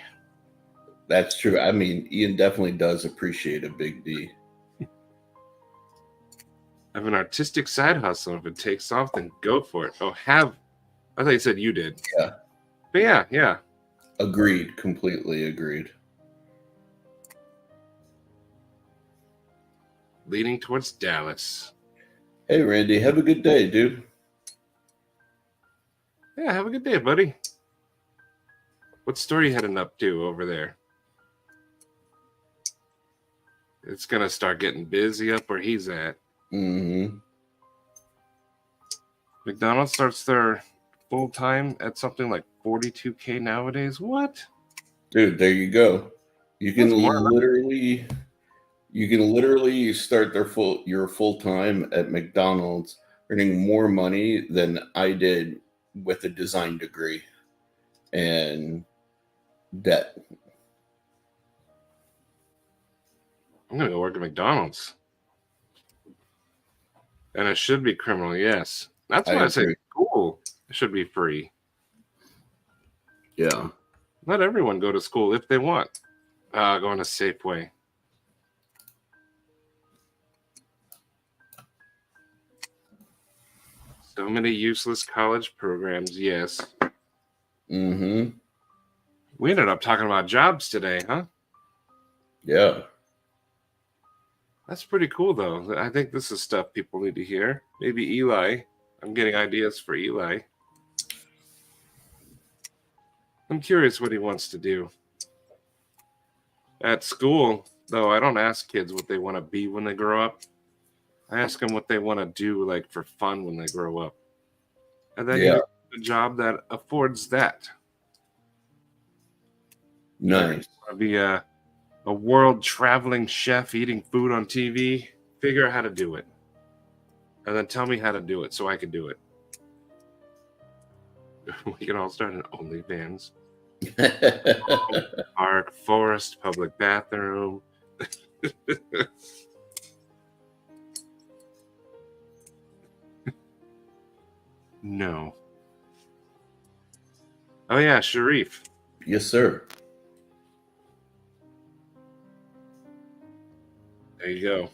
That's true. I mean, Ian definitely does appreciate a big D. I have an artistic side hustle. If it takes off, then go for it. I thought you said you did. Yeah. But yeah. Agreed. Completely agreed. Leaning towards Dallas. Hey, Randy. Have a good day, dude. Yeah, have a good day, buddy. What store are you heading up to over there? It's going to start getting busy up where he's at. Mm-hmm. McDonald's starts their full time at something like $42K nowadays. What? Dude, there you go. You can literally start your full time at McDonald's earning more money than I did with a design degree and debt. I'm going to go work at McDonald's. And it should be criminal, yes. That's why I say school should be free. Yeah. Let everyone go to school if they want. Going to Safeway. So many useless college programs. Yes. Mm-hmm. We ended up talking about jobs today, huh? Yeah. That's pretty cool, though. I think this is stuff people need to hear. Maybe Eli. I'm getting ideas for Eli. I'm curious what he wants to do. At school, though, I don't ask kids what they want to be when they grow up. I ask them what they want to do, like, for fun when they grow up. And then Yeah. you get a job that affords that. Nice. Want to be a world-traveling chef eating food on TV? Figure out how to do it. And then tell me how to do it so I can do it. We can all start an OnlyFans. Park, forest, public bathroom. No. Oh yeah, Sharif. Yes, sir. There you go.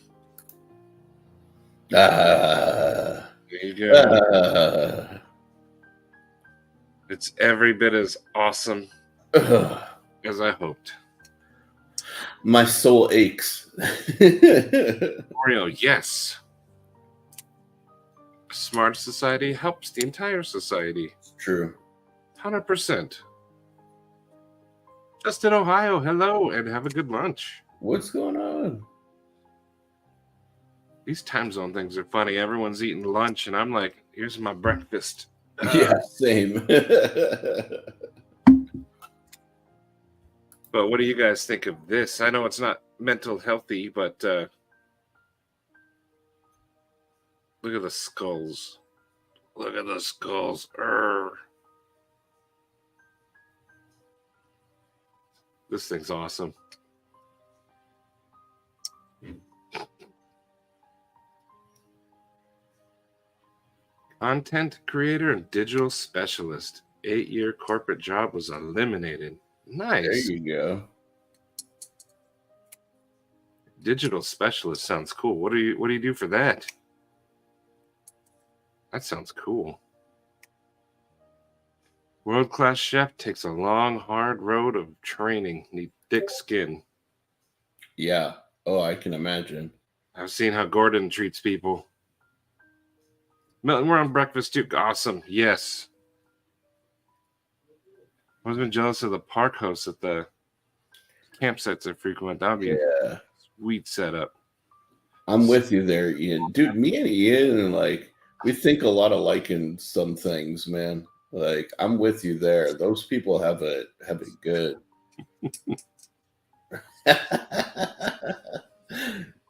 Ah. There you go. Ah. It's every bit as awesome Ugh. as I hoped. My soul aches. Oreo, yes. A smart society helps the entire society. True. 100%. Justin, Ohio, hello, and have a good lunch. What's going on? These time zone things are funny. Everyone's eating lunch, and I'm like, here's my breakfast. Yeah, same. But what do you guys think of this? I know it's not mental healthy, but look at the skulls. Look at the skulls. Urgh. This thing's awesome. Content creator and digital specialist. 8-year corporate job was eliminated. Nice. There you go. Digital specialist sounds cool. What do you do for that? That sounds cool. World-class chef takes a long, hard road of training. Need thick skin. Yeah. Oh, I can imagine. I've seen how Gordon treats people. Milton, we're on breakfast too. Awesome. Yes. I was been jealous of the park hosts at the campsites I frequent. That would be a sweet setup. I'm with you there, Ian. Dude, me and Ian, like, we think a lot alike in some things, man. Like, I'm with you there. Those people have it good.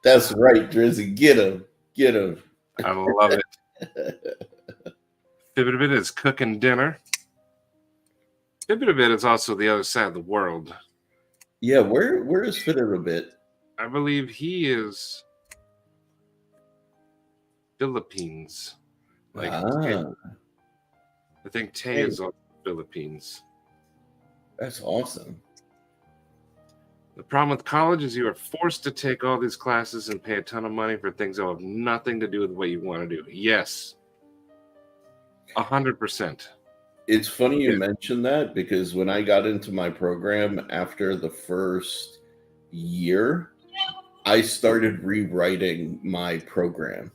That's right, Drizzy. Get him. Get him. I love it. Fibidabit is cooking dinner. Fibidabit is also the other side of the world. Yeah, where is Fibidabit? I believe he is Philippines. Like I think Tay is on Philippines. That's awesome. The problem with college is you are forced to take all these classes and pay a ton of money for things that have nothing to do with what you want to do. Yes. 100%. It's funny you mentioned that because when I got into my program after the first year, I started rewriting my program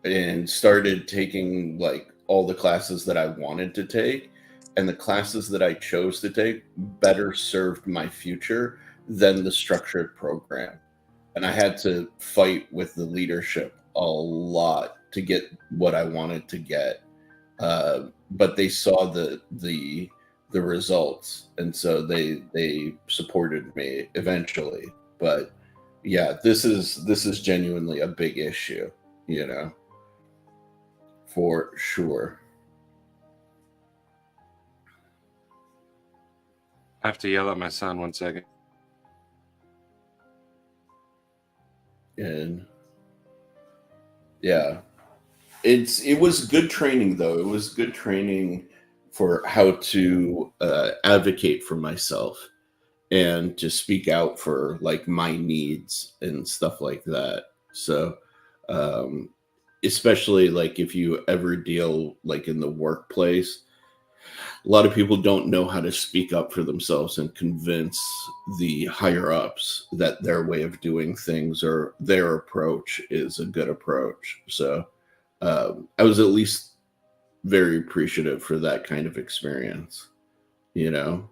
and started taking like all the classes that I wanted to take, and the classes that I chose to take better served my future than the structured program. And I had to fight with the leadership a lot to get what I wanted to get. But they saw the results, and so they supported me eventually. But yeah, this is genuinely a big issue, you know, for sure. I have to yell at my son 1 second. And yeah, it was good training though. It was good training for how to advocate for myself and to speak out for like my needs and stuff like that. So especially like if you ever deal like in the workplace, a lot of people don't know how to speak up for themselves and convince the higher ups that their way of doing things or their approach is a good approach. So I was at least very appreciative for that kind of experience, you know?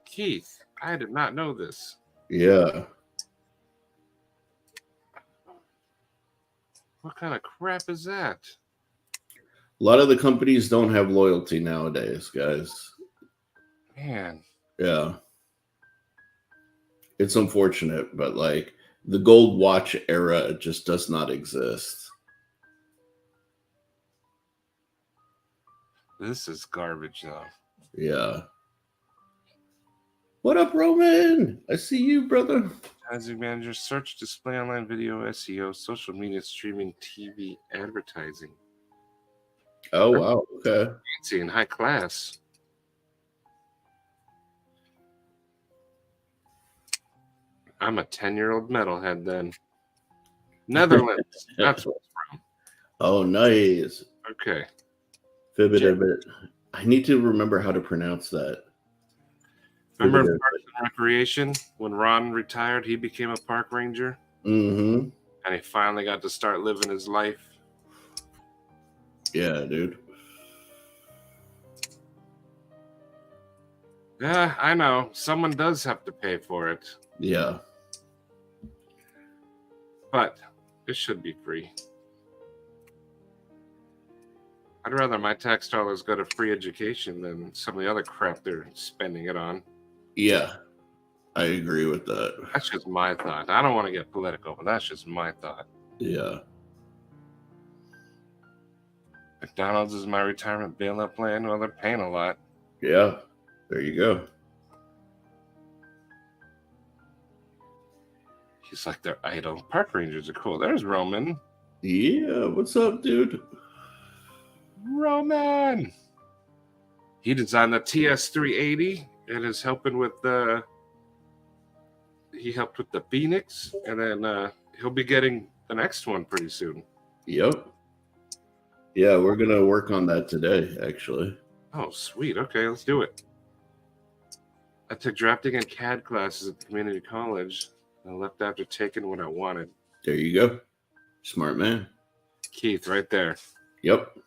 Keith, I did not know this. Yeah. What kind of crap is that? A lot of the companies don't have loyalty nowadays, guys. Man. Yeah. It's unfortunate, but like the gold watch era just does not exist. This is garbage, though. Yeah. What up, Roman? I see you, brother. Advertising manager, search, display, online video, SEO, social media, streaming, TV, advertising. Oh, wow. Okay. Fancy and high class. I'm a 10-year-old metalhead then. Netherlands. That's where it's from. Oh, nice. Okay. Fibbit. I need to remember how to pronounce that. Remember Parks and Recreation? When Ron retired, he became a park ranger. Mm-hmm. And he finally got to start living his life. Yeah, dude. Yeah, I know. Someone does have to pay for it. Yeah. But it should be free. I'd rather my tax dollars go to free education than some of the other crap they're spending it on. Yeah. I agree with that. That's just my thought. I don't want to get political, but that's just my thought. Yeah. McDonald's is my retirement bailout plan. Well, they're paying a lot. Yeah. There you go. He's like their idol. Park rangers are cool. There's Roman. Yeah. What's up, dude? Roman. He designed the TS380 and is helping with the. He helped with the Phoenix, and then he'll be getting the next one pretty soon. Yep. Yeah, we're gonna work on that today, actually. Oh, sweet. Okay, let's do it. I took drafting and CAD classes at the community college. I left after taking what I wanted. There you go. Smart man. Keith, right there. Yep.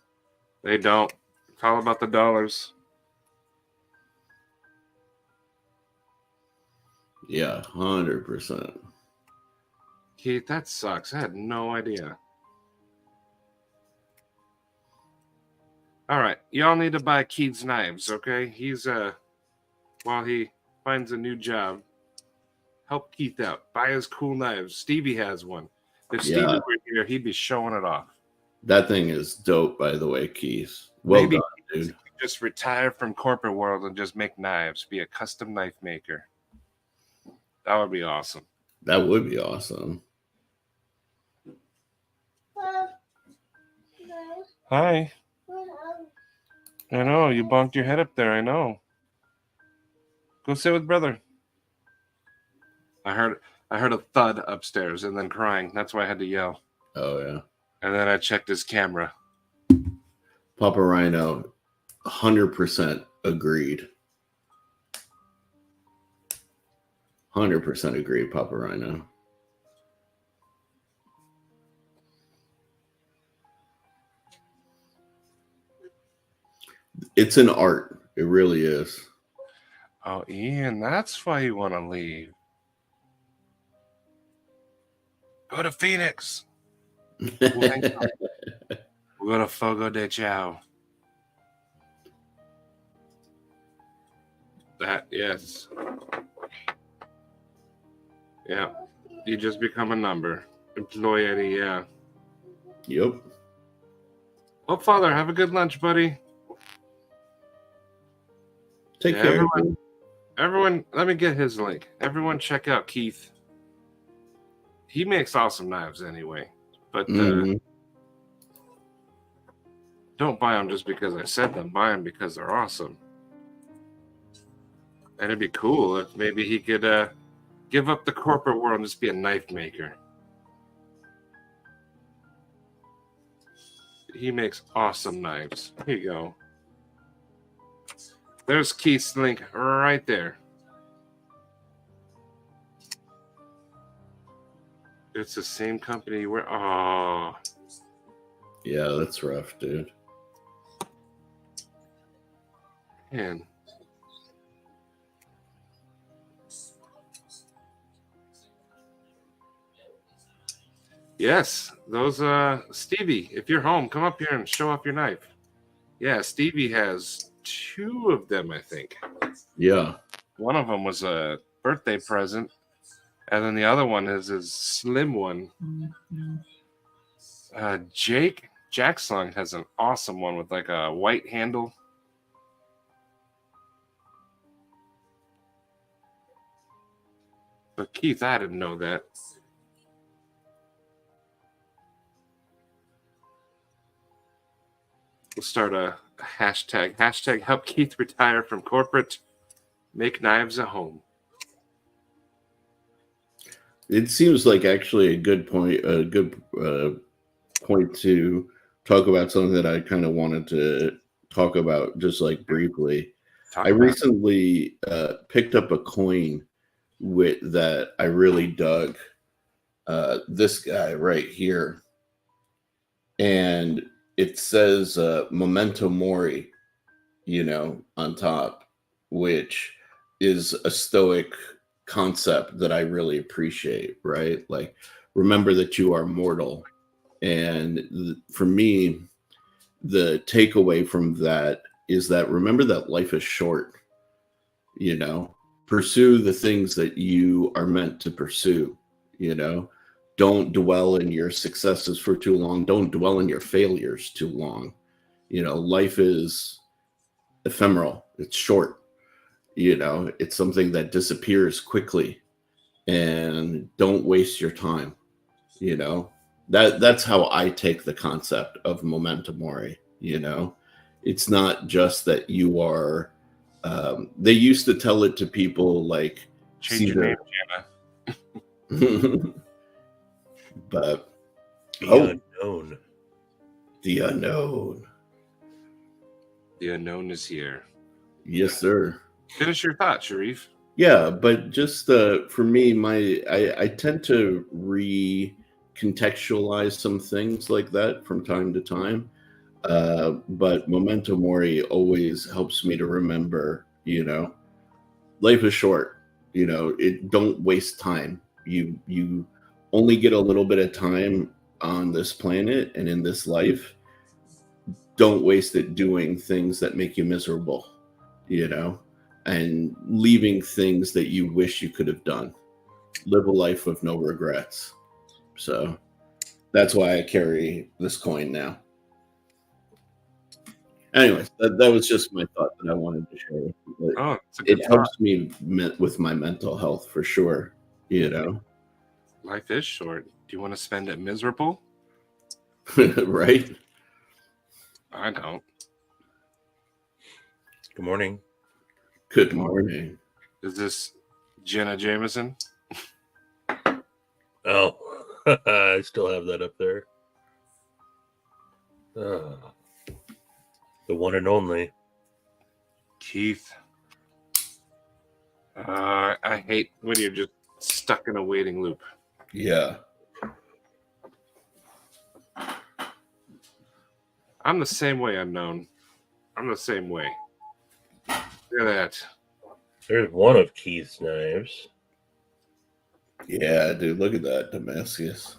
They don't. It's all about the dollars. Yeah, 100%. Keith, that sucks. I had no idea. All right, y'all need to buy Keith's knives, okay? He's while he finds a new job, help Keith out. Buy his cool knives. Stevie has one. If Stevie were here, he'd be showing it off. That thing is dope, by the way, Keith. Well Maybe done, dude. Just retire from corporate world and just make knives. Be a custom knife maker. That would be awesome. That would be awesome. Hi. I know, you bonked your head up there, I know. Go sit with brother. I heard a thud upstairs and then crying. That's why I had to yell. Oh, yeah. And then I checked his camera. Papa Rhino, 100% agreed. 100% agreed, Papa Rhino. It's an art. It really is. Oh, Ian, that's why you want to leave. Go to Phoenix. We'll go to Fogo de Chao. That, yes. Yeah. You just become a number. Employee, yeah. Yep. Well, Father, have a good lunch, buddy. Take care. Everyone, let me get his link. Everyone check out Keith. He makes awesome knives anyway. But don't buy them just because I said them. Buy them because they're awesome. And it'd be cool if maybe he could get Give up the corporate world and just be a knife maker. He makes awesome knives. Here you go. There's Keith's link right there. It's the same company where. Oh. Yeah, that's rough, dude. Man. Yes, those Stevie, if you're home, come up here and show off your knife. Yeah, Stevie has 2 of them, I think. Yeah. One of them was a birthday present, and then the other one is his slim one. Jack Slung has an awesome one with like a white handle. But Keith, I didn't know that. We'll start a hashtag. Hashtag help Keith retire from corporate. Make knives at home. It seems like actually a good point to talk about something that I kind of wanted to talk about just like briefly. I recently picked up a coin that I really dug. This guy right here. And it says Memento Mori, on top, which is a Stoic concept that I really appreciate, right? Like, remember that you are mortal. And for me, the takeaway from that is that remember that life is short, pursue the things that you are meant to pursue, Don't dwell in your successes for too long. Don't dwell in your failures too long. Life is ephemeral. It's short. It's something that disappears quickly, and don't waste your time. That's how I take the concept of memento mori. It's not just that you are. They used to tell it to people like change your name, Jana. But the unknown. The unknown. The unknown is here. Yes, sir. Finish your thought, Sharif. Yeah, but just for me, I tend to recontextualize some things like that from time to time. But memento mori always helps me to remember, life is short. Don't waste time. You only get a little bit of time on this planet and in this life. Don't waste it doing things that make you miserable, and leaving things that you wish you could have done. Live a life with no regrets. So that's why I carry this coin now. Anyways, that was just my thought that I wanted to share with you. It helps me with my mental health for sure, Life is short. Do you want to spend it miserable? Right? I don't. Good morning. Good morning. Is this Jenna Jameson? Oh, I still have that up there. The one and only. Keith. I hate when you're just stuck in a waiting loop. Yeah. I'm the same way, Unknown. I'm the same way. Look at that. There's one of Keith's knives. Yeah, dude, look at that, Damascus.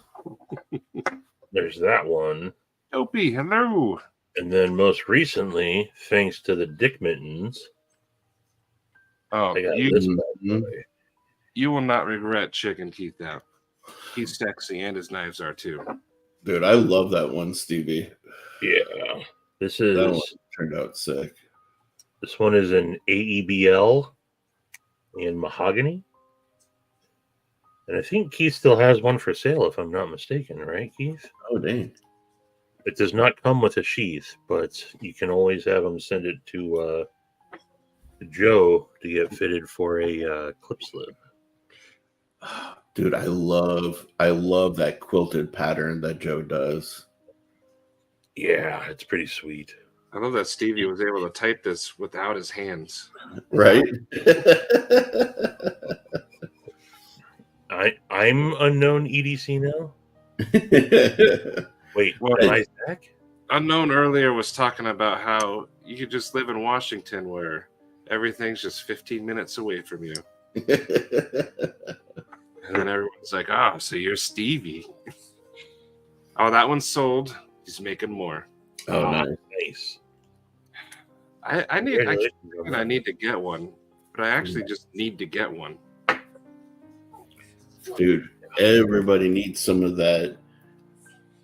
There's that one. Dopey, hello. And then most recently, thanks to the Dick Mittens, Oh, I got this bad boy. You will not regret checking Keith out. He's sexy, and his knives are too. Dude, I love that one, Stevie. Yeah. That one turned out sick. This one is an AEBL in mahogany. And I think Keith still has one for sale, if I'm not mistaken, right, Keith? Oh, dang. It does not come with a sheath, but you can always have him send it to Joe to get fitted for a clip slip. Dude, I love that quilted pattern that Joe does. Yeah, it's pretty sweet. I love that Stevie was able to type this without his hands. Right? I'm unknown EDC now. Wait, Well, am I Zach? Unknown earlier was talking about how you could just live in Washington where everything's just 15 minutes away from you. And then everyone's like, oh, so you're Stevie. Oh, that one's sold. He's making more. Oh, nice. Nice. I need Congratulations on I that. need to get one, but I actually just need to get one. Dude, everybody needs some of that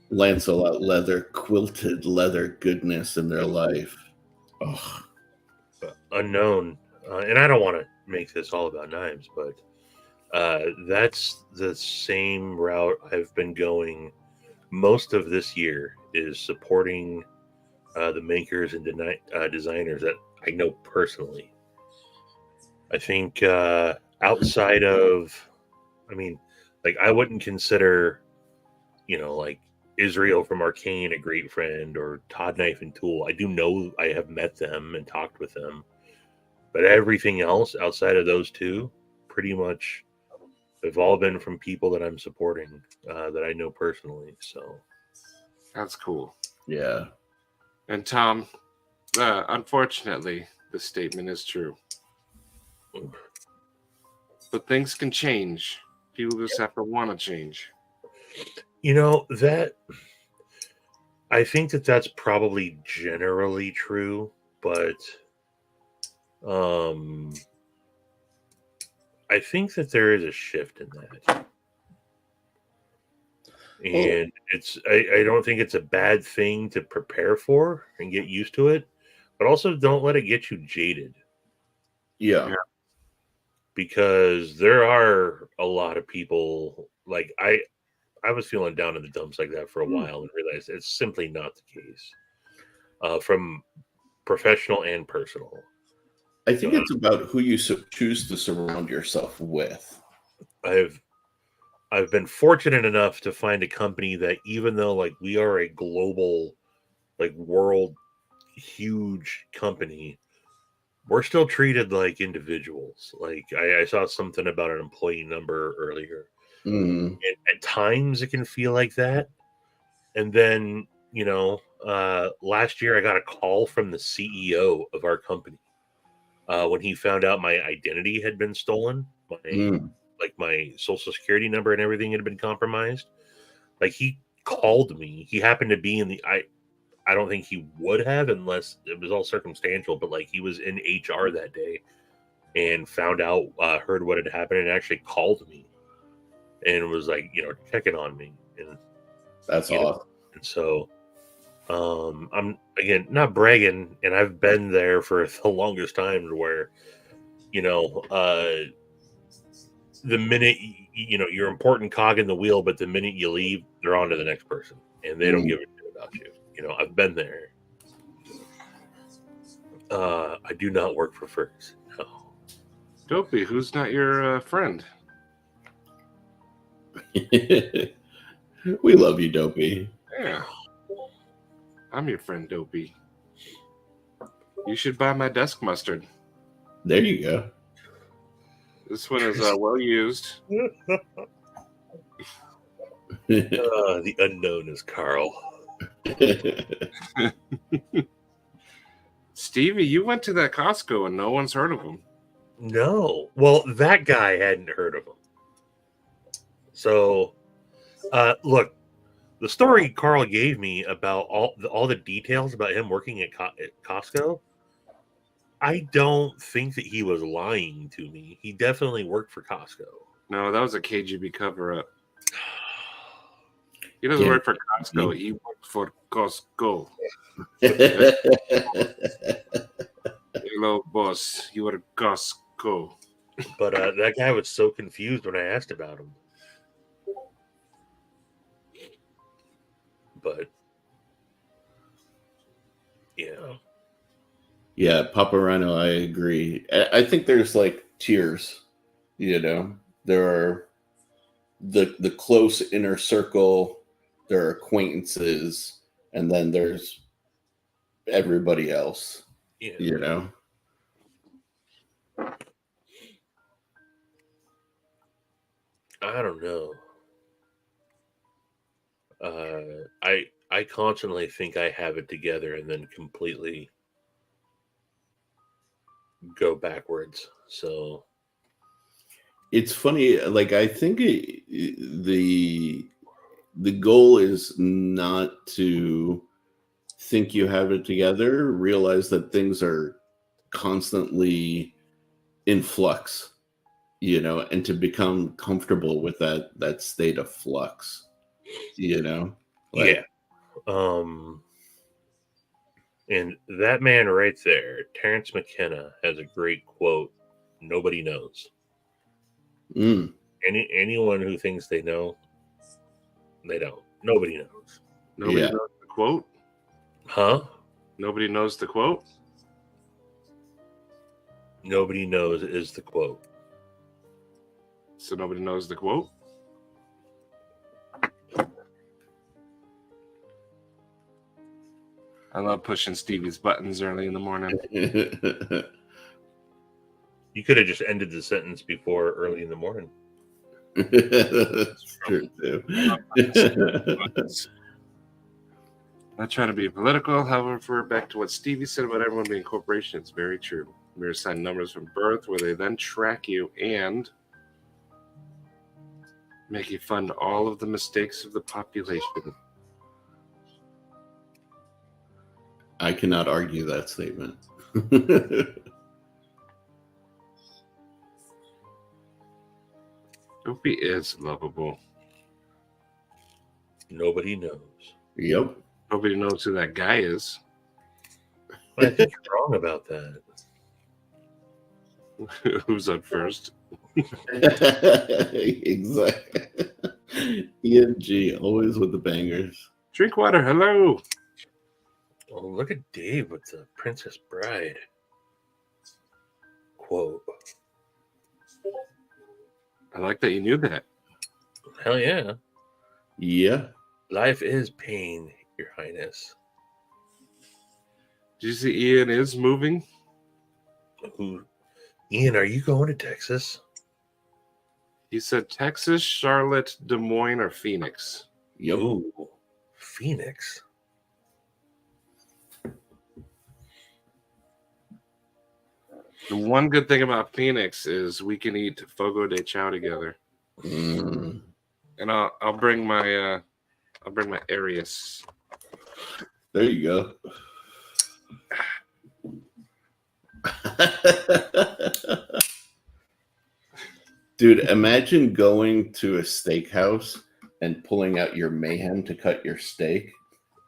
Lancelot leather, quilted leather goodness in their life. Oh, Unknown, and I don't want to make this all about knives, but that's the same route I've been going most of this year, is supporting the makers and designers that I know personally. I think outside of, I mean, like, I wouldn't consider, like Israel from Arcane a great friend, or Todd Knife and Tool. I do know, I have met them and talked with them, but everything else outside of those two, pretty much, have all been from people that I'm supporting, that I know personally. So That's cool. yeah. And Tom, unfortunately, this statement is true. But things can change. People just have to want to change. That, I think that's probably generally true, but I think that there is a shift in that. And I don't think it's a bad thing to prepare for and get used to it, but also don't let it get you jaded, Yeah. because there are a lot of people, like, I was feeling down in the dumps like that for a while and realized it's simply not the case, from professional and personal. I think it's about who you choose to surround yourself with. I've been fortunate enough to find a company that, even though, like, we are a global, like, world huge company, we're still treated like individuals. Like, I saw something about an employee number earlier. Mm. And at times it can feel like that. And then, last year I got a call from the CEO of our company, when he found out my identity had been stolen, my social security number and everything had been compromised. Like, he called me. He happened to be in the, I don't think he would have, unless it was all circumstantial, but, like, he was in HR that day and found out, heard what had happened, and actually called me and was like, checking on me. And that's awesome. And so, I'm, again, not bragging, and I've been there for the longest time, where, the minute you're an important cog in the wheel, but the minute you leave, they're on to the next person, and they don't give a shit about you. I've been there. I do not work for first. No. Dopey, who's not your friend? We love you, Dopey. Yeah. I'm your friend, Dopey. You should buy my desk mustard. There you go. This one is well used. The unknown is Carl. Stevie, you went to that Costco and no one's heard of him. No. Well, that guy hadn't heard of him. So, look, the story Carl gave me about all the details about him working at Costco, I don't think that he was lying to me. He definitely worked for Costco. No, that was a KGB cover-up. He doesn't work for Costco. He worked for Costco. Hello, boss. You are Costco. But that guy was so confused when I asked about him. But yeah. Yeah, Papa Rhino, I agree. I think there's like tiers, there are the close inner circle, their acquaintances, and then there's everybody else. Yeah. You know. I don't know. I constantly think I have it together and then completely go backwards. So It's funny. Like I think the goal is not to think you have it together. Realize that things are constantly in flux. You know, and to become comfortable with that state of flux, you know, yeah. And that man right there, Terrence McKenna, has a great quote. Nobody knows. mm, Anyone who thinks they know, they don't. Nobody knows. Nobody Yeah. knows the quote. Huh? Nobody knows the quote. Nobody knows is the quote. So nobody knows the quote. I love pushing Stevie's buttons early in the morning. You could have just ended the sentence before early in the morning. That's true too. Not trying to be political, however, back to what Stevie said about everyone being a corporation, it's very true. We're assigned numbers from birth where they then track you and make you fund all of the mistakes of the population. I cannot argue that statement. Opie is lovable. Nobody knows. Yep. Nobody knows who that guy is. I think you're wrong about that. Who's up first? Exactly. EMG, always with the bangers. Drink water, hello. Oh, look at Dave with the Princess Bride quote. I like that you knew that. Hell yeah. Yeah. Life is pain, Your Highness. Did you see Ian is moving? Who? Ian, are you going to Texas? He said Texas, Charlotte, Des Moines, or Phoenix. Yep. Ooh, Phoenix. The one good thing about Phoenix is we can eat Fogo de Chao together. Mm. And I'll bring my Arius. There you go. Dude, imagine going to a steakhouse and pulling out your Mayhem to cut your steak.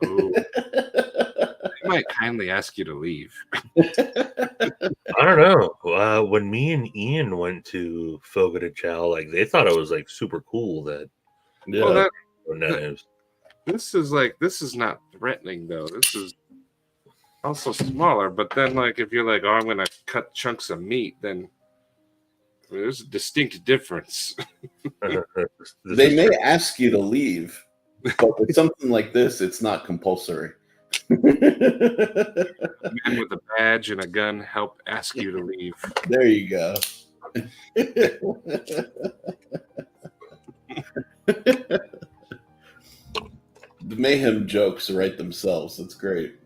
Ooh. They might kindly ask you to leave. I don't know. When me and Ian went to Fogo de Chao, like they thought it was like super cool that. Yeah. Well, Knives. this is not threatening though. This is also smaller. But then, like, if you're like, oh, I'm gonna cut chunks of meat, then there's a distinct difference. They may ask you to leave, but with something like this, it's not compulsory. A man with a badge and a gun help ask you to leave. There you go. The Mayhem jokes write themselves. That's great.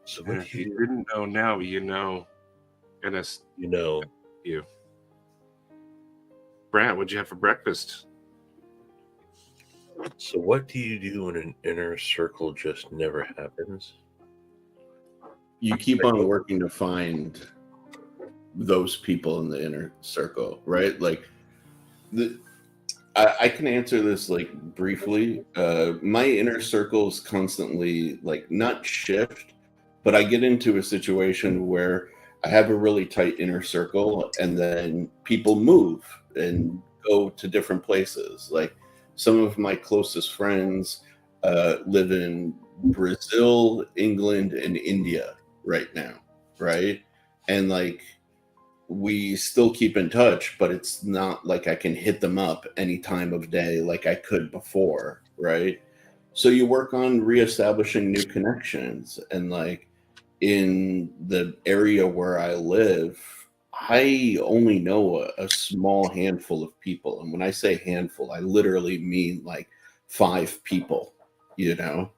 So And what if do you you didn't know now, you know. And it's you know? you. Brad, what'd you have for breakfast? So what do you do when an inner circle just never happens? You keep on working to find those people in the inner circle, right? Like, I can answer this like briefly. My inner circles constantly like not shift, but I get into a situation where I have a really tight inner circle, and then people move and go to different places. Like some of my closest friends live in Brazil, England, and India right now, right? And like we still keep in touch, but it's not like I can hit them up any time of day like I could before, right? So you work on reestablishing new connections. And like in the area where I live, I only know a small handful of people. And when I say handful, I literally mean like 5 people, you know?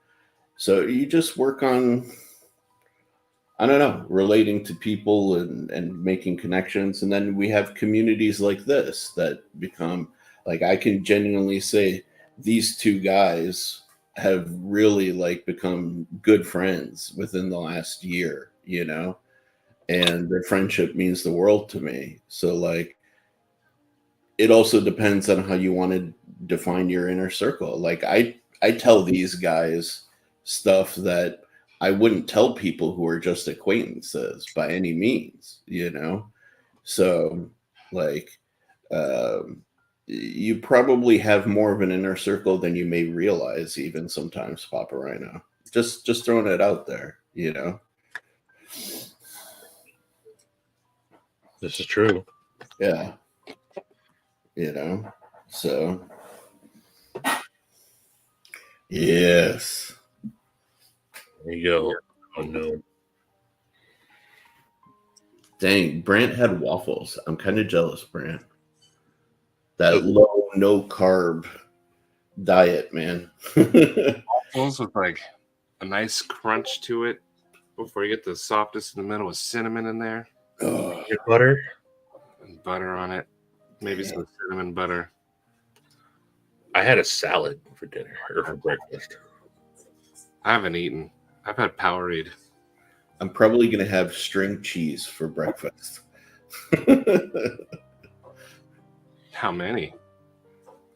So you just work on, I don't know, relating to people and making connections. And then we have communities like this that become like, I can genuinely say these two guys have really like become good friends within the last year, you know, and their friendship means the world to me. So like, it also depends on how you want to define your inner circle. Like I tell these guys stuff that I wouldn't tell people who are just acquaintances by any means, you know? So, like, you probably have more of an inner circle than you may realize, even sometimes, Papa Rhino. Just throwing it out there, you know? This is true. Yeah. You know? So, yes. There you go. Oh, no. Dang, Brant had waffles. I'm kind of jealous, Brant. That low, no carb diet, man. Waffles with like a nice crunch to it before you get the softest in the middle with cinnamon in there. Oh, Peanut butter? And butter on it. Maybe some cinnamon butter. I had a salad for dinner or for breakfast. I haven't eaten. I've had Powerade. I'm probably going to have string cheese for breakfast. How many?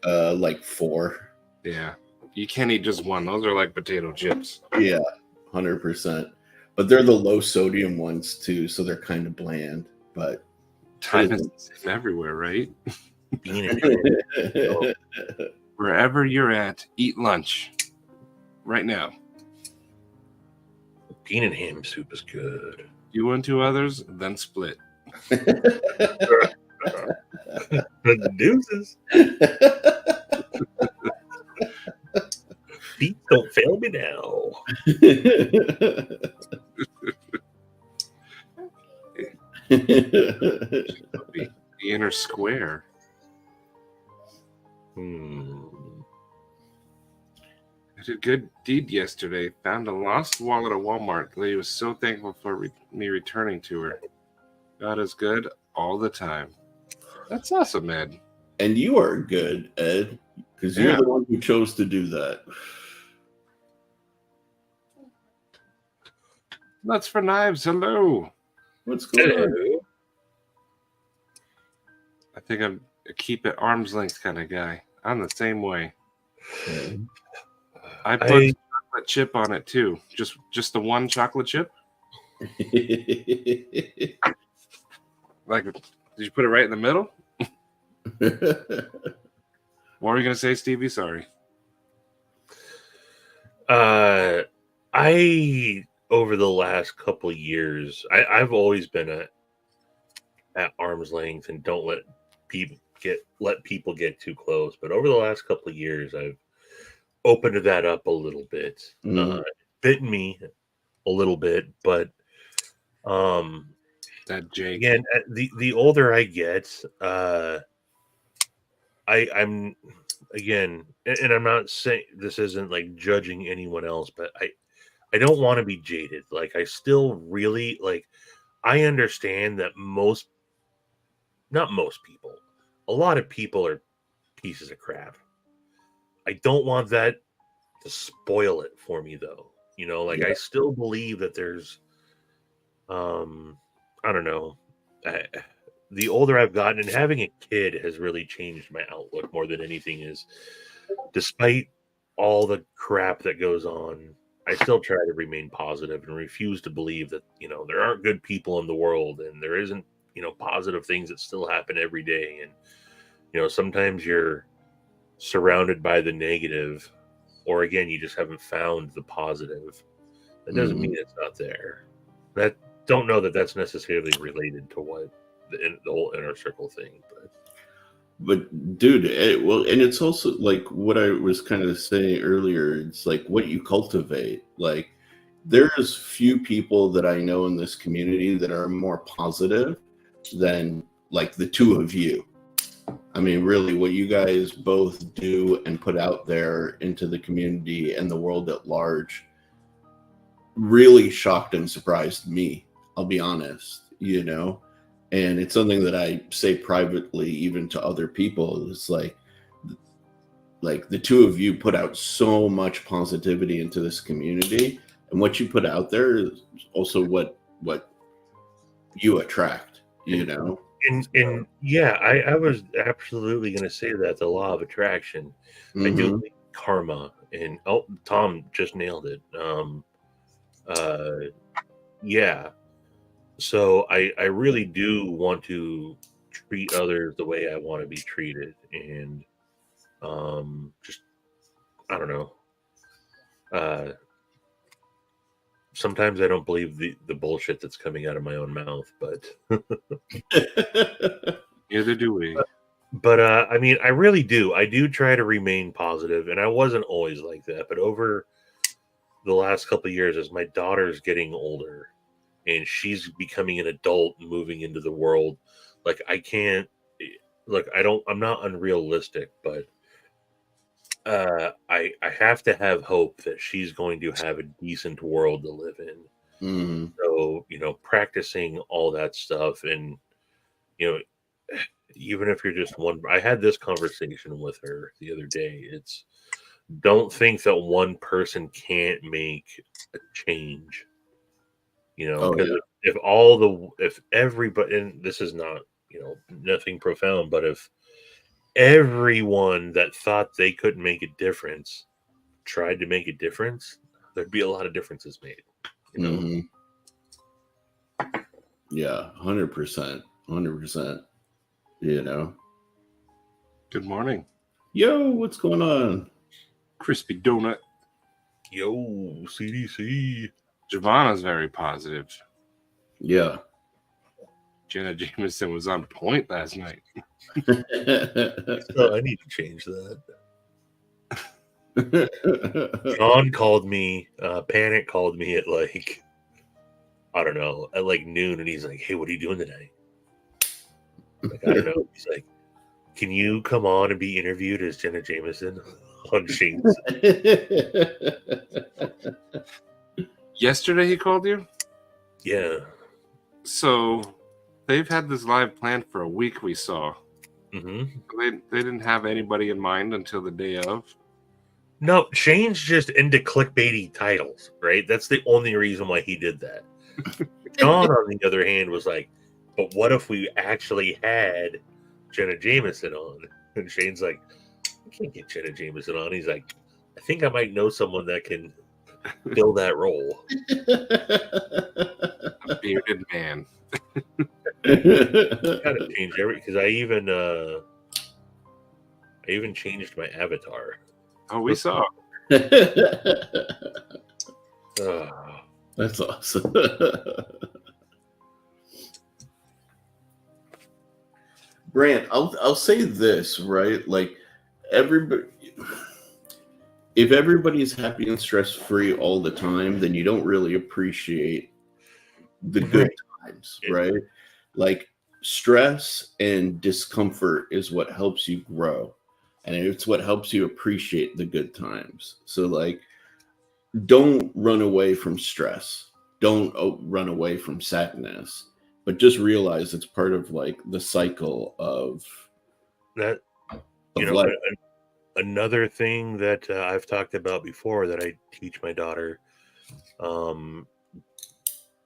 Like 4. Yeah. You can't eat just one. Those are like potato chips. Yeah, 100%. But they're the low sodium ones too, so they're kind of bland. But Time is everywhere, right? Bean and ham. Wherever you're at, eat lunch right now. Bean and ham soup is good. You and 2 others, then split. The deuces. Beat don't fail me now. The inner square. I did a good deed yesterday. Found a lost wallet at Walmart. The lady was so thankful for me returning to her. God is good all the time. That's awesome, Ed. And you are good, Ed, because you're the one who chose to do that. Nuts for Knives. Hello. What's going on? I think I'm a keep at arm's length kind of guy. I'm the same way. I put chocolate chip on it too. Just the one chocolate chip. Like, did you put it right in the middle? What were you gonna say, Stevie? Sorry. I over the last couple of years, I've always been at arm's length and don't let people get too close. But over the last couple of years, I've opened that up a little bit. Bitten me a little bit, but that Jake. Again, the older I get, I'm again, and I'm not saying this isn't like judging anyone else, but I don't want to be jaded. Like I still really like. I understand that not most people, a lot of people are pieces of crap. I don't want that to spoil it for me, though. You know, like I still believe that there's, I don't know. The older I've gotten, and having a kid has really changed my outlook more than anything. Is despite all the crap that goes on, I still try to remain positive and refuse to believe that, you know, there aren't good people in the world and there isn't, you know, positive things that still happen every day. And, you know, sometimes you're surrounded by the negative, or again, you just haven't found the positive. That doesn't mean it's not there. Don't know that that's necessarily related to what the whole inner circle thing. But dude, and it's also like what I was kind of saying earlier. It's like what you cultivate. Like there's few people that I know in this community that are more positive than like the two of you. I mean, really, what you guys both do and put out there into the community and the world at large really shocked and surprised me. I'll be honest, and it's something that I say privately, even to other people. It's like the two of you put out so much positivity into this community, and what you put out there is also what you attract, And yeah, I was absolutely going to say that the law of attraction. I do think karma, and Tom just nailed it. Yeah. So I really do want to treat others the way I want to be treated, and just I don't know. Sometimes I don't believe the bullshit that's coming out of my own mouth, but neither do we. But I mean, I really do. I do try to remain positive, and I wasn't always like that. But over the last couple of years, as my daughter's getting older and she's becoming an adult, moving into the world, like I can't, look, I'm not unrealistic, but I have to have hope that she's going to have a decent world to live in. So, practicing all that stuff, and, even if you're just one, I had this conversation with her the other day. It's don't think that one person can't make a change. If everybody, and this is not, nothing profound, but if everyone that thought they couldn't make a difference tried to make a difference, there'd be a lot of differences made. Yeah, 100%. Good morning. Yo, what's going on? Crispy donut. Yo, CDC. Giovanna's very positive. Yeah. Jenna Jameson was on point last night. I need to change that. John called me, Panic called me at I don't know, at noon, and he's like, "Hey, what are you doing today?" Like, I don't know. He's like, "Can you come on and be interviewed as Jenna Jameson on Shane's?" Yesterday he called you? Yeah. So they've had this live planned for a week, we saw. Mm-hmm. They didn't have anybody in mind until the day of. No, Shane's just into clickbaity titles, right? That's the only reason why he did that. John, on the other hand, was like, "But what if we actually had Jenna Jameson on?" And Shane's like, "I can't get Jenna Jameson on." He's like, "I think I might know someone that can fill that role." A bearded man. Gotta change because I even changed my avatar. Oh, we saw. That's awesome. Brant, I'll say this, right? Like everybody, if everybody's happy and stress-free all the time, then you don't really appreciate the good times, right? Like stress and discomfort is what helps you grow, and it's what helps you appreciate the good times. So don't run away from stress. Don't run away from sadness, but just realize it's part of the cycle of that. Life. Another thing that I've talked about before that I teach my daughter,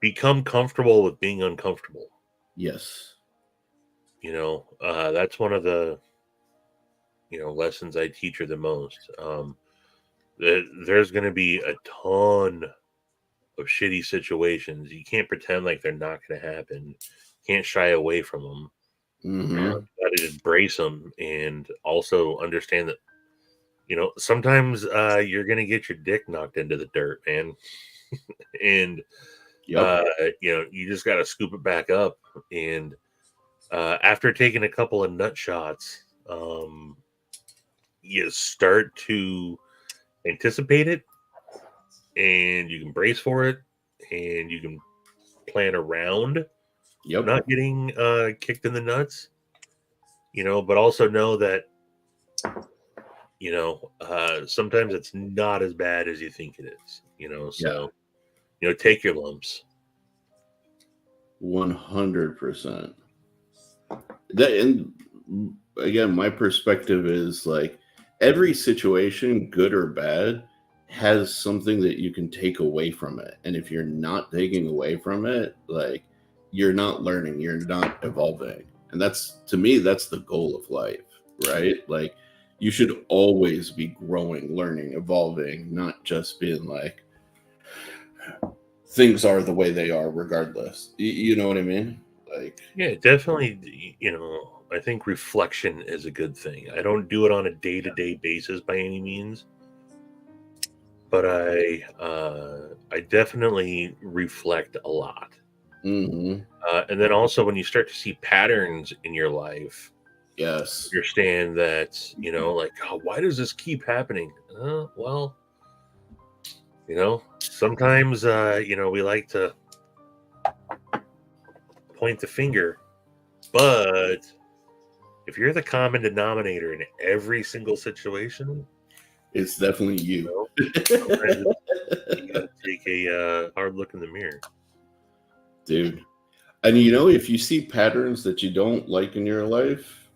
become comfortable with being uncomfortable. Yes. That's one of the, lessons I teach her the most. There's going to be a ton of shitty situations. You can't pretend like they're not going to happen. You can't shy away from them. You got to embrace them, and also understand that, sometimes you're going to get your dick knocked into the dirt, man. And, you just got to scoop it back up and After taking a couple of nut shots, you start to anticipate it, and you can brace for it, and you can plan around Yep. not getting kicked in the nuts, but also know that, sometimes it's not as bad as you think it is, so, take your lumps. 100%. That, and again, my perspective is like every situation, good or bad, has something that you can take away from it. And if you're not taking away from it, like you're not learning, you're not evolving. And that's, to me, that's the goal of life, right? Like you should always be growing, learning, evolving, not just being like things are the way they are regardless. You know what I mean? Like, Yeah, definitely. I think reflection is a good thing. I don't do it on a day-to-day basis by any means, but I definitely reflect a lot. mhm. And then also when you start to see patterns in your life, Yes. understand that, like, oh, why does this keep happening? Well, sometimes, we like to point the finger, but if you're the common denominator in every single situation, It's definitely you. sometimes you gotta take a hard look in the mirror. Dude. And if you see patterns that you don't like in your life,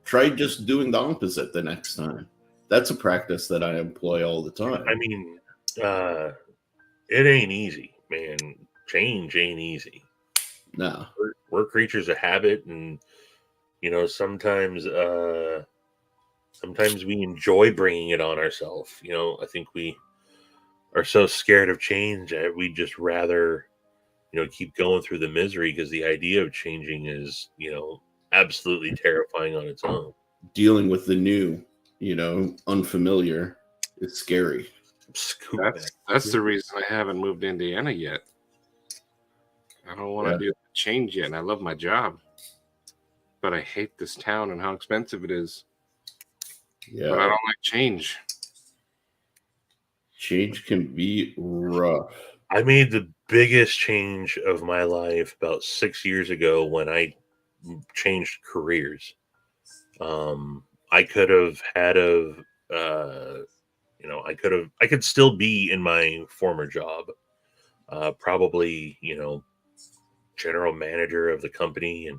try just doing the opposite the next time. That's a practice that I employ all the time. I mean, it ain't easy, man. Change ain't easy. No. We're creatures of habit, and sometimes we enjoy bringing it on ourselves. I think we are so scared of change that we just rather keep going through the misery, because the idea of changing is absolutely terrifying on its own. Dealing with the new, unfamiliar, is scary. That's the reason I haven't moved to Indiana yet. I don't want to do the change yet, and I love my job, but I hate this town and how expensive it is. Yeah. But I don't like change. Change can be rough. I made the biggest change of my life about 6 years ago when I changed careers. I could have I could still be in my former job, probably, general manager of the company, and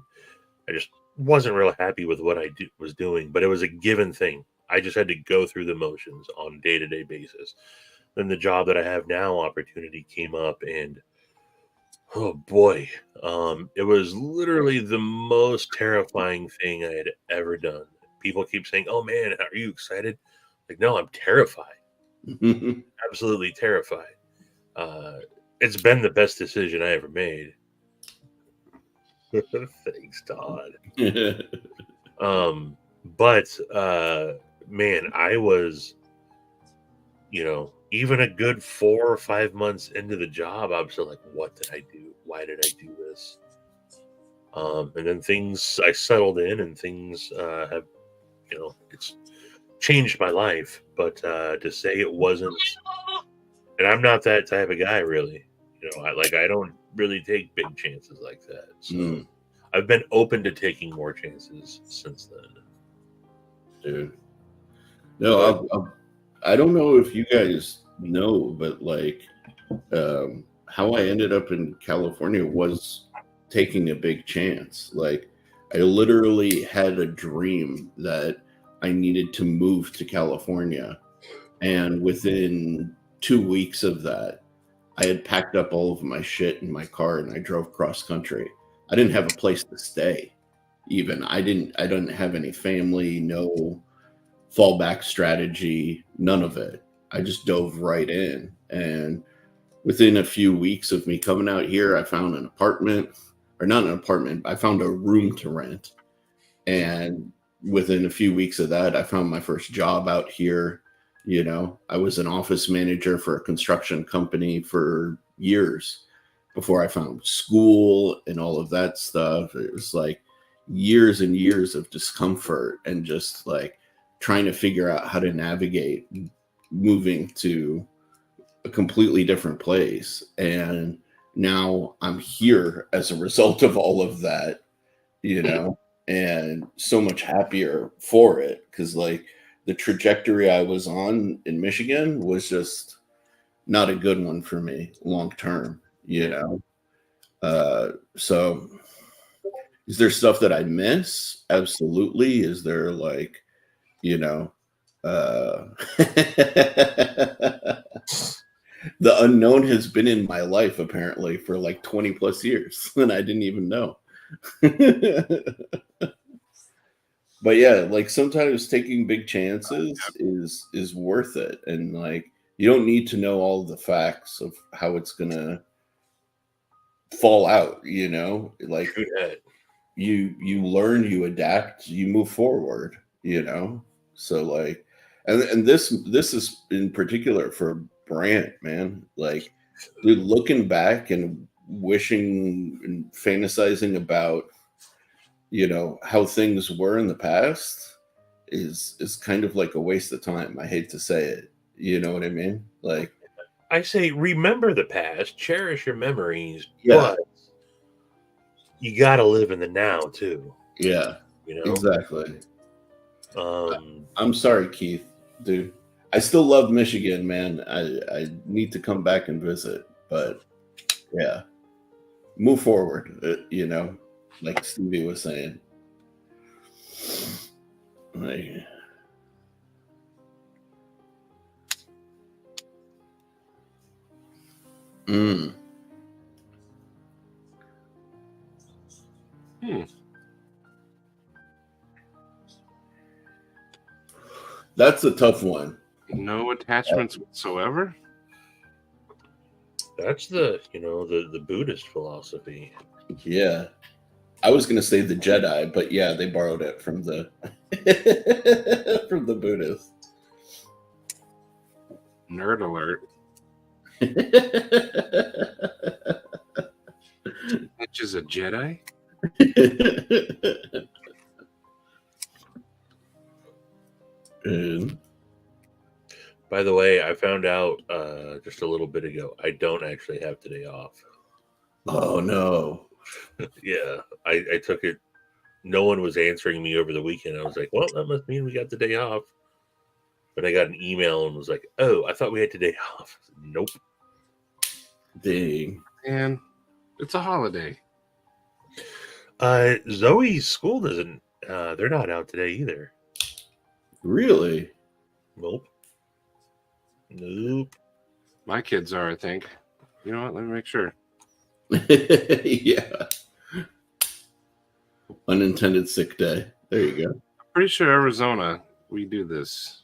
I just wasn't real happy with what I was doing, but it was a given thing. I just had to go through the motions on a day-to-day basis. Then the job that I have now, opportunity came up, and oh boy, it was literally the most terrifying thing I had ever done. People keep saying, "Oh man, are you excited?" Like, no, I'm terrified. Absolutely terrified. It's been the best decision I ever made. Thanks, Todd. But man, I was, even a good 4 or 5 months into the job, I was still like, what did I do? Why did I do this? And then I settled in, and things have, it's changed my life. But to say it wasn't, and I'm not that type of guy, really. I don't really take big chances like that. So I've been open to taking more chances since then. Dude. No, I don't know if you guys know, but how I ended up in California was taking a big chance. Like, I literally had a dream that I needed to move to California. And within 2 weeks of that, I had packed up all of my shit in my car and I drove cross country. I didn't have a place to stay. Even I didn't have any family, no fallback strategy, none of it. I just dove right in. And within a few weeks of me coming out here, I found an apartment, or not an apartment, I found a room to rent. And within a few weeks of that, I found my first job out here. I was an office manager for a construction company for years before I found school and all of that stuff. It was like, years and years of discomfort and just like trying to figure out how to navigate moving to a completely different place. And now I'm here as a result of all of that, you know, and so much happier for it, because like the trajectory I was on in Michigan was just not a good one for me long term, you know. So is there stuff that I miss? Absolutely. Is there like, you know, the unknown has been in my life apparently for like 20 plus years and I didn't even know. But yeah, like sometimes taking big chances is worth it, and like you don't need to know all the facts of how it's gonna fall out, you know, like you learn, you adapt, you move forward, you know. So like, and this is in particular for Brant, man. Like, dude, looking back and wishing and fantasizing about, you know, how things were in the past is kind of like a waste of time. I hate to say it, you know what I mean? Like, I say, remember the past, cherish your memories, yeah, but you got to live in the now too. yeah, You know, exactly. um, I'm sorry, Keith, dude. I still love Michigan, man. I need to come back and visit, but yeah, move forward. You know, like Stevie was saying. Like, mm. That's a tough one. No attachments whatsoever. that's the, you know, the Buddhist philosophy. Yeah. I was gonna say the Jedi, but yeah, they borrowed it from the from the Buddhists. Nerd alert. Which is a Jedi. And, By the way, I found out just a little bit ago, I don't actually have today off. oh no. Yeah, I took it. No one was answering me over the weekend. I was like, well, that must mean we got the day off. But I got an email and was like, oh, I thought we had today off. Nope. Dang. And it's a holiday. Zoe's school doesn't, they're not out today either. Really? Nope. Nope. My kids are, I think. You know what? Let me make sure. Yeah. Unintended sick day. There you go. I'm pretty sure Arizona, we do this.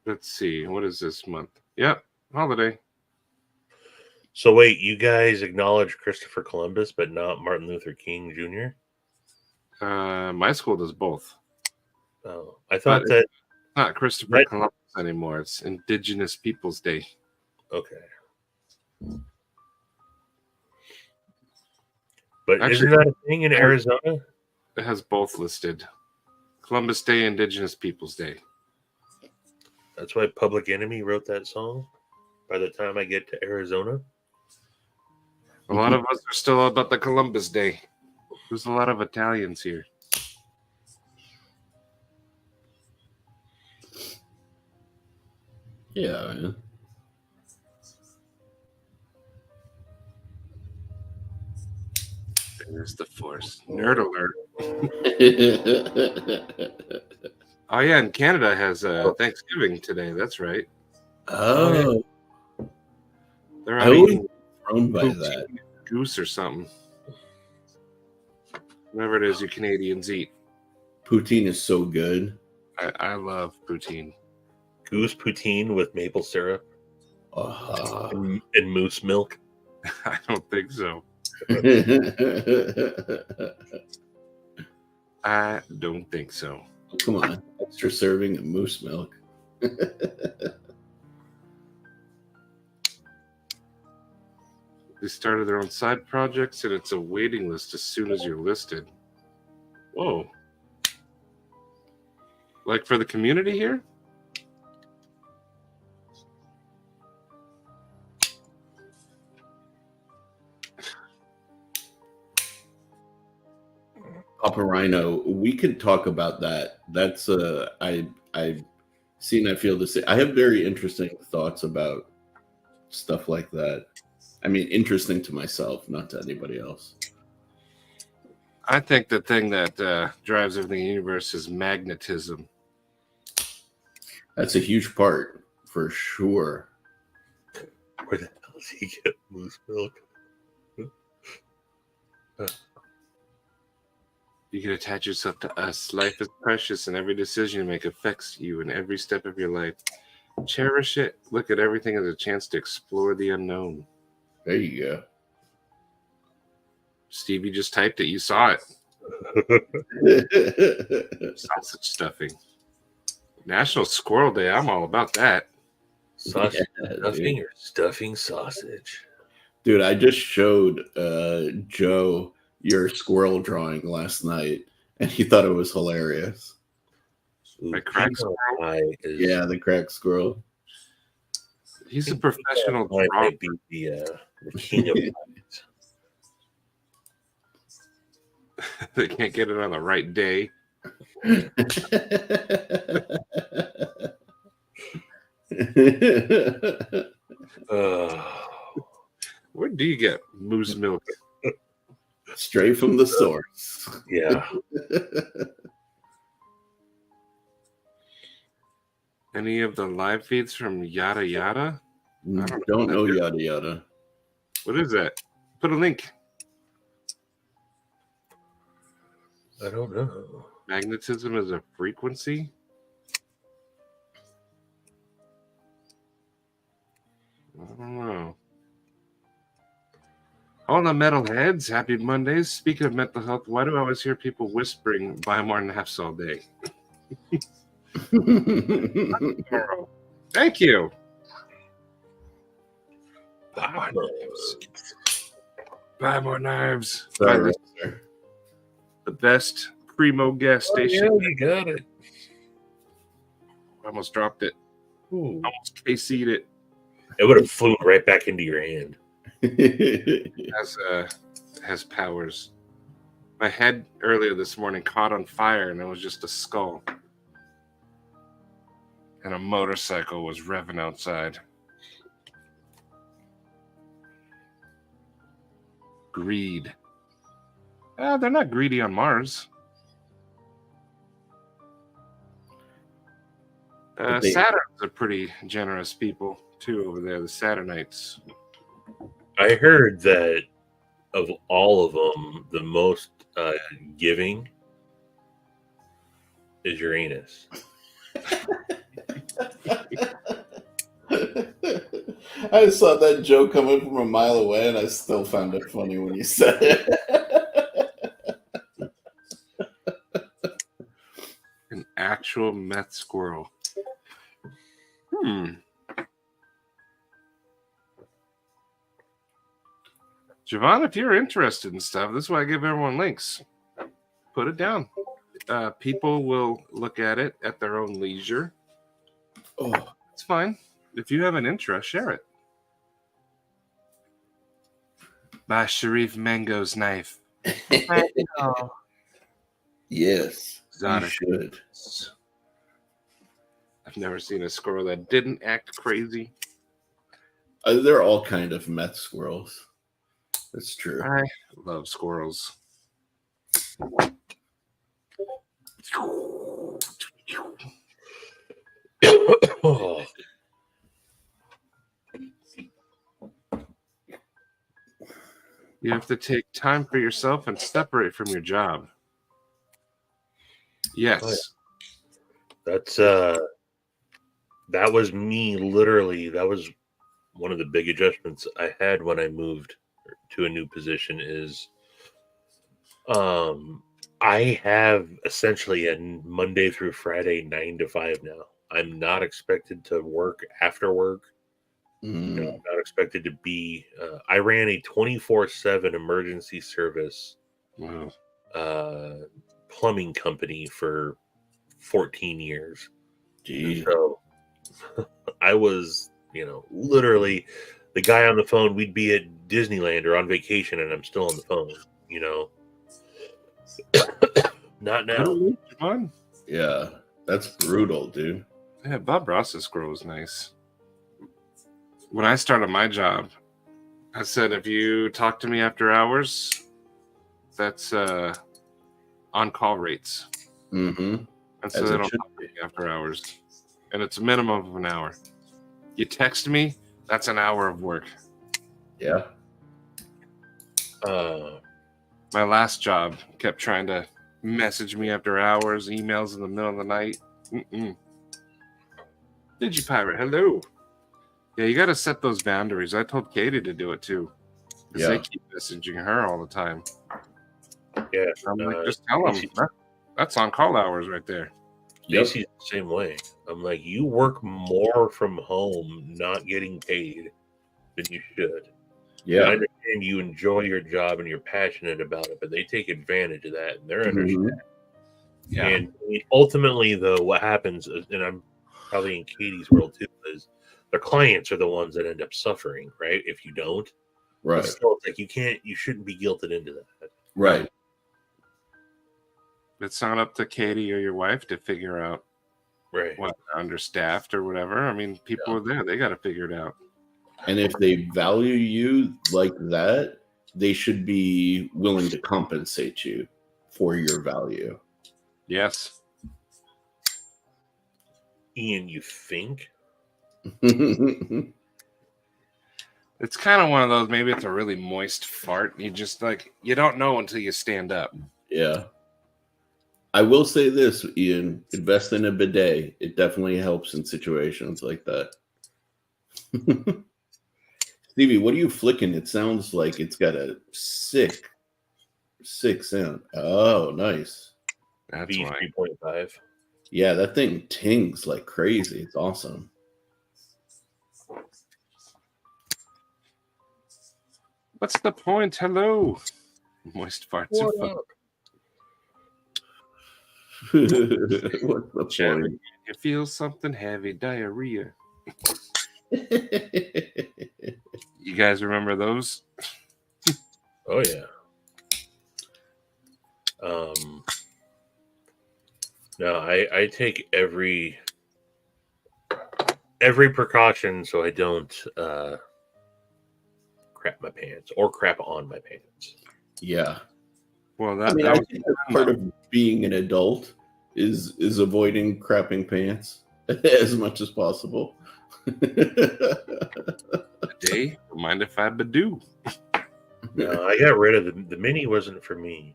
Let's see. What is this month? Yep. Holiday. So wait, you guys acknowledge Christopher Columbus, but not Martin Luther King Jr.? My school does both. Oh, I thought But that. It's not Christopher Columbus anymore. It's Indigenous Peoples Day. Okay. But Actually, isn't that a thing in Arizona? It has both listed. Columbus Day, Indigenous Peoples Day. That's why Public Enemy wrote that song. By the time I get to Arizona, A lot of us are still about the Columbus Day. There's a lot of Italians here. Yeah, man. There's the Force. Nerd alert. Oh, yeah, and Canada has Thanksgiving today. That's right. Oh, They're I out was eating thrown by that. goose or something. Whatever it is you Canadians eat. Poutine is so good. I love poutine. goose poutine with maple syrup Uh, and moose milk. I don't think so. I don't think so. Come on, extra serving of moose milk. They started their own side projects, and it's a waiting list as soon as you're listed. Whoa. Like for the community here? Papa Rhino, we could talk about that. That's I've seen. I feel the same. I have very interesting thoughts about stuff like that. I mean, interesting to myself, not to anybody else. I think the thing that drives everything in the universe is magnetism. That's a huge part for sure. Where the hell does he get moose milk? You can attach yourself to us. Life is precious, and every decision you make affects you in every step of your life. Cherish it. Look at everything as a chance to explore the unknown. There you go. Stevie just typed it. You saw it. Sausage stuffing. National Squirrel Day. I'm all about that. Sausage Yeah, stuffing or stuffing sausage? Dude, I just showed Joe your squirrel drawing last night, and he thought it was hilarious. My crack squirrel? Yeah, the cracked squirrel. He's a professional Might drawer. be the king of pies. They can't get it on the right day. Where do you get moose milk? Straight from the source. Yeah. Any of the live feeds from Yada Yada? Don't know yada yada. What is that? Put a link. I don't know. Magnetism is a frequency? I don't know. All the metalheads, happy Mondays. Speaking of mental health, why do I always hear people whispering buy more naps all day? Thank you. Buy more knives. Buy more knives. Buy Sorry, this, sir. the best primo gas station. Oh, yeah, you got it. I almost dropped it. Ooh. Almost KC'd it. It would have flown right back into your hand. Has powers. My head earlier this morning caught on fire, and it was just a skull. And a motorcycle was revving outside. Greed. They're not greedy on Mars. Saturns are pretty generous people too over there. The Saturnites. I heard that of all of them, the most giving is Uranus. I saw that joke coming from a mile away, and I still found it funny when you said it. An actual meth squirrel. Javon, if you're interested in stuff, this is why I give everyone links. Put it down. People will look at it at their own leisure. Oh, It's fine. If you have an interest, share it. Buy Sharif Mango's knife. Mango. yes, Exotic. you should. I've never seen a squirrel that didn't act crazy. They're all kind of meth squirrels. That's true. I love squirrels. Oh, You have to take time for yourself and separate from your job. Yes. Oh, that's that was me literally. That was one of the big adjustments I had when I moved to a new position is I have essentially a Monday through Friday 9 to 5 now. I'm not expected to work after work You know, I'm not expected to be. I ran a 24/7 emergency service Wow. plumbing company for 14 years. Gee. So I was, literally the guy on the phone. We'd be at Disneyland or on vacation, and I'm still on the phone. Not now. Fun. Yeah, that's brutal, dude. Yeah, Bob Ross's grow was nice. When I started my job, I said, if you talk to me after hours, that's on-call rates. Mm-hmm. And so As they it don't should talk to me after hours. And it's a minimum of an hour. You text me, that's an hour of work. Yeah. My last job kept trying to message me after hours, emails in the middle of the night. DigiPirate, hello. Yeah, you got to set those boundaries. I told Katie to do it too. Because they keep messaging her all the time. Yeah. I'm like, just tell them. That's on call hours right there. Basically the same way. I'm like, you work more from home not getting paid than you should. Yeah. I understand you enjoy your job and you're passionate about it, but they take advantage of that and they're understanding. Yeah. And ultimately, though, what happens, and I'm probably in Katie's world too, is their clients are the ones that end up suffering, right? If you don't. Right. But still, it's like you shouldn't be guilted into that. Right. It's not up to Katie or your wife to figure out Right. what they're understaffed or whatever. I mean, people are there. They got to figure it out. And if they value you like that, they should be willing to compensate you for your value. Yes. Ian, you think? It's kind of one of those, maybe it's a really moist fart. You just you don't know until you stand up. Yeah. I will say this, Ian, invest in a bidet. It definitely helps in situations like that. Stevie, what are you flicking? It sounds like it's got a sick sound. Oh, nice. That's why. V3.5. Yeah, that thing tings like crazy. It's awesome. What's the point? Hello. Moist farts. What up? What's the point? You feel something heavy, diarrhea. You guys remember those? Oh yeah. No, I take every precaution so I don't crap my pants or crap on my pants. Yeah. Well, I think that's part of being an adult is avoiding crapping pants as much as possible. Day, mind if I do? No, I got rid of the mini. Wasn't for me.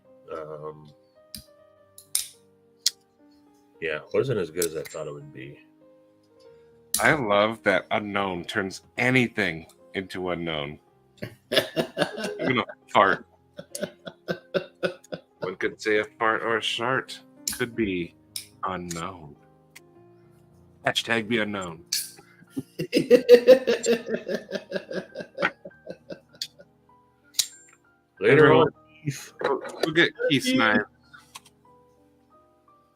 Yeah, wasn't as good as I thought it would be. I love that unknown turns anything into unknown. Even a fart. One could say a fart or a shart could be unknown. Hashtag be unknown. Later on, Keith. We'll get Keith's knife.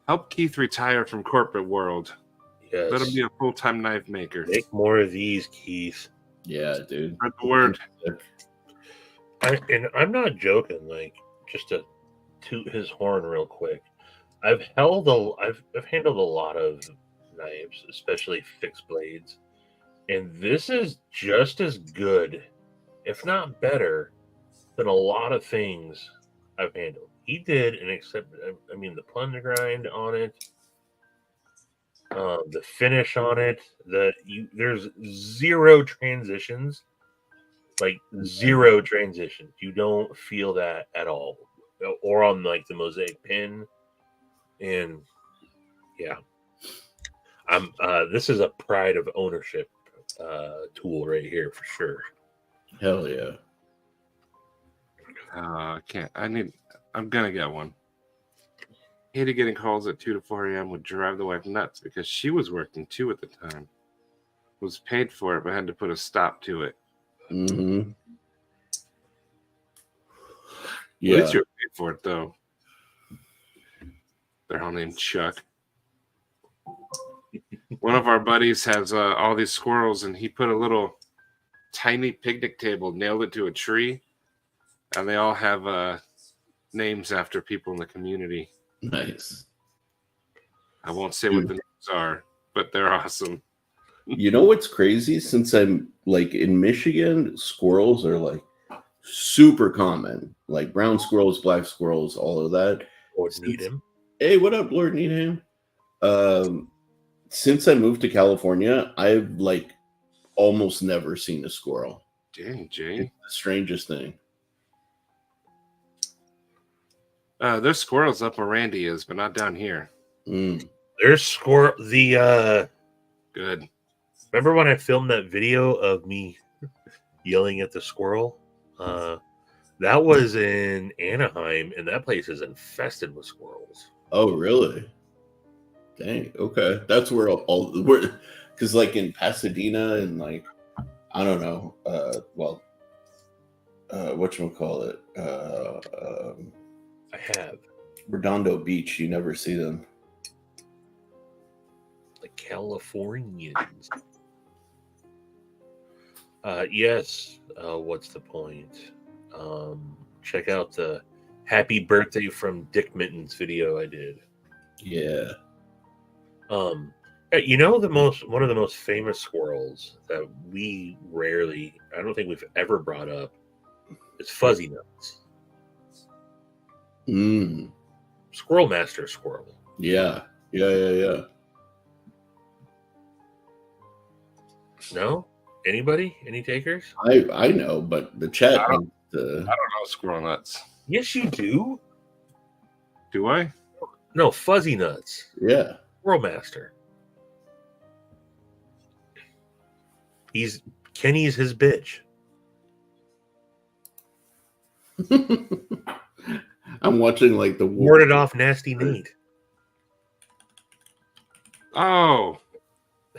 Help Keith retire from corporate world. Yes. Let him be a full-time knife maker. Make more of these, Keith. Yeah, dude. Spread the word. I'm not joking. Like, just to toot his horn real quick, I've handled a lot of knives, especially fixed blades, and this is just as good, if not better, than a lot of things I've handled. He did, and the plunge grind on it, the finish on it, there's zero transitions, like zero transitions. You don't feel that at all, or on like the Mosaic pin, and yeah, this is a pride of ownership tool right here for sure. Hell yeah. I can't. I'm gonna get one. Hated getting calls at 2 to 4 a.m. would drive the wife nuts because she was working too at the time. was paid for it, but had to put a stop to it. Mm-hmm. At Yeah. least you were paid for it, though. They're all named Chuck. One of our buddies has all these squirrels, and he put a little tiny picnic table, nailed it to a tree, and they all have names after people in the community. Nice. I won't say what the names are, but they're awesome. You know what's crazy? Since I'm like in Michigan, squirrels are like super common. Like brown squirrels, black squirrels, all of that. Lord Needham. Hey, what up, Lord Needham? Since I moved to California, I've like almost never seen a squirrel. Dang, Jay. It's the strangest thing. There's squirrels up where Randy is, but not down here. Mm. There's squirrel. Good. Remember when I filmed that video of me yelling at the squirrel? That was in Anaheim, and that place is infested with squirrels. Oh, really? Dang. Okay, that's where all because like in Pasadena and like I don't know. Whatchamacallit? I have Redondo Beach. You never see them. the Californians. Yes. What's the point? Check out the Happy Birthday from Dick Mittens video I did. Yeah. You know one of the most famous squirrels that we rarely, I don't think we've ever brought up, is Fuzzy Nuts. Mm. Squirrel Master Squirrel. Yeah. Yeah. No? Anybody? Any takers? I know, but the chat. I don't know squirrel nuts. Yes, you do. Do I? No, Fuzzy Nuts. Yeah. Squirrel Master. Kenny's his bitch. I'm watching like the Warded off Nasty Nate. Oh,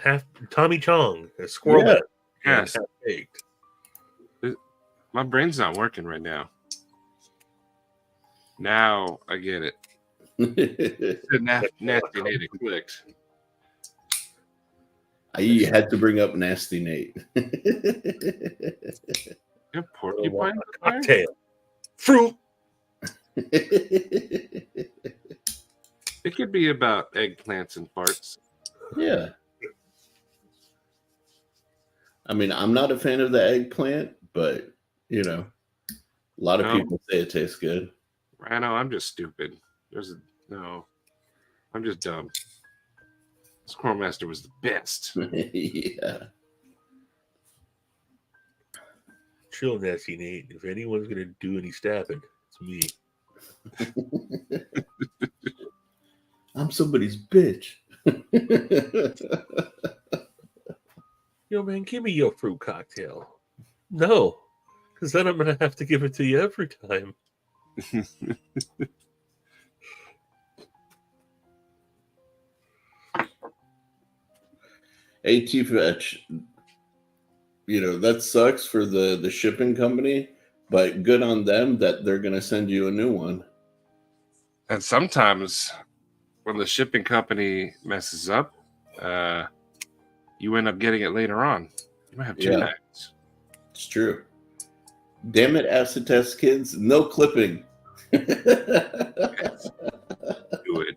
Half Tommy Chong, a squirrel. Yeah. yes. Half baked. My brain's not working right now. Now I get it. Nasty Nate it clicked. I had to bring up Nasty Nate. You have porcupine in there? Cocktail. Fruit. It could be about eggplants and farts. Yeah. I mean, I'm not a fan of the eggplant, but you know, a lot of people say it tastes good. I know, I'm just stupid. I'm just dumb. Squirrel Master was the best. Yeah. Chill, Nasty Nate. If anyone's gonna do any stabbing, it's me. I'm somebody's bitch. Yo, man, give me your fruit cocktail. No, because then I'm gonna have to give it to you every time. Fetch, you know, that sucks for the shipping company, but good on them that they're going to send you a new one. And sometimes when the shipping company messes up, you end up getting it later on. You might have two nights. It's true. Damn it, acid test kids. No clipping. Do it.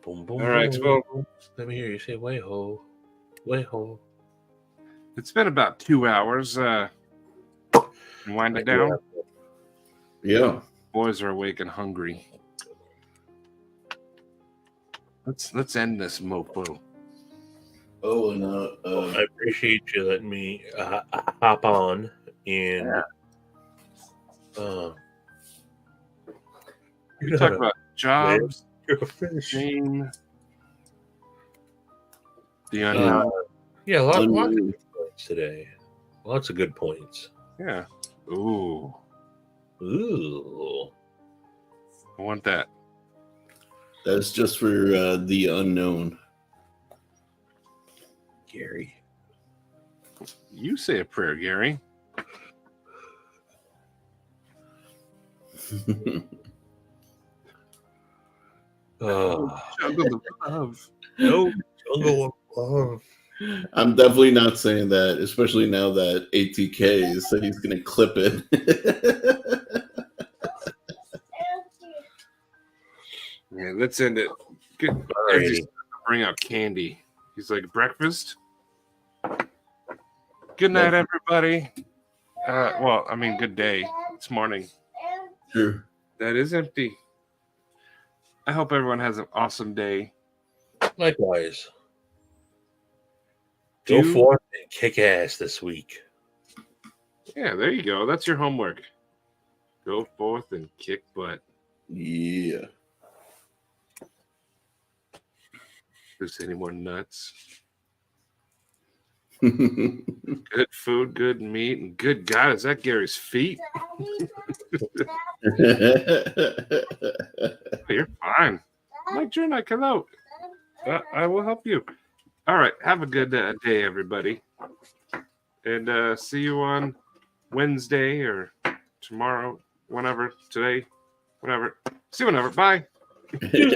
Boom, boom, All right, boom. well, Let me hear you say, way ho. Way ho. it's been about 2 hours. Wind it down. Yeah. Boys are awake and hungry. Let's end this mofo. Oh, and I appreciate you letting me hop on and We talk about jobs, you're a fish. Shane, the unknown. Yeah, lots of good points today. Lots of good points. Yeah. Ooh, Ooh. I want that. that's just for the unknown. Gary. You say a prayer, Gary. Jungle of love. No jungle of love. I'm definitely not saying that, especially now that ATK said he's going to clip it. Yeah, let's end it. Good. Alrighty. Bring out candy. He's like, breakfast? Good night, everybody. Well, I mean, good day. It's morning. Sure. That is empty. I hope everyone has an awesome day. Likewise. Go forth and kick ass this week. Yeah, there you go. That's your homework. Go forth and kick butt. Yeah. There's any more nuts? Good food, good meat, and good God, is that Gary's feet? You're fine. Mike Jernike, hello. I will help you. All right, have a good day, everybody. And see you on Wednesday or tomorrow, whenever, today, whenever. See you whenever. Bye.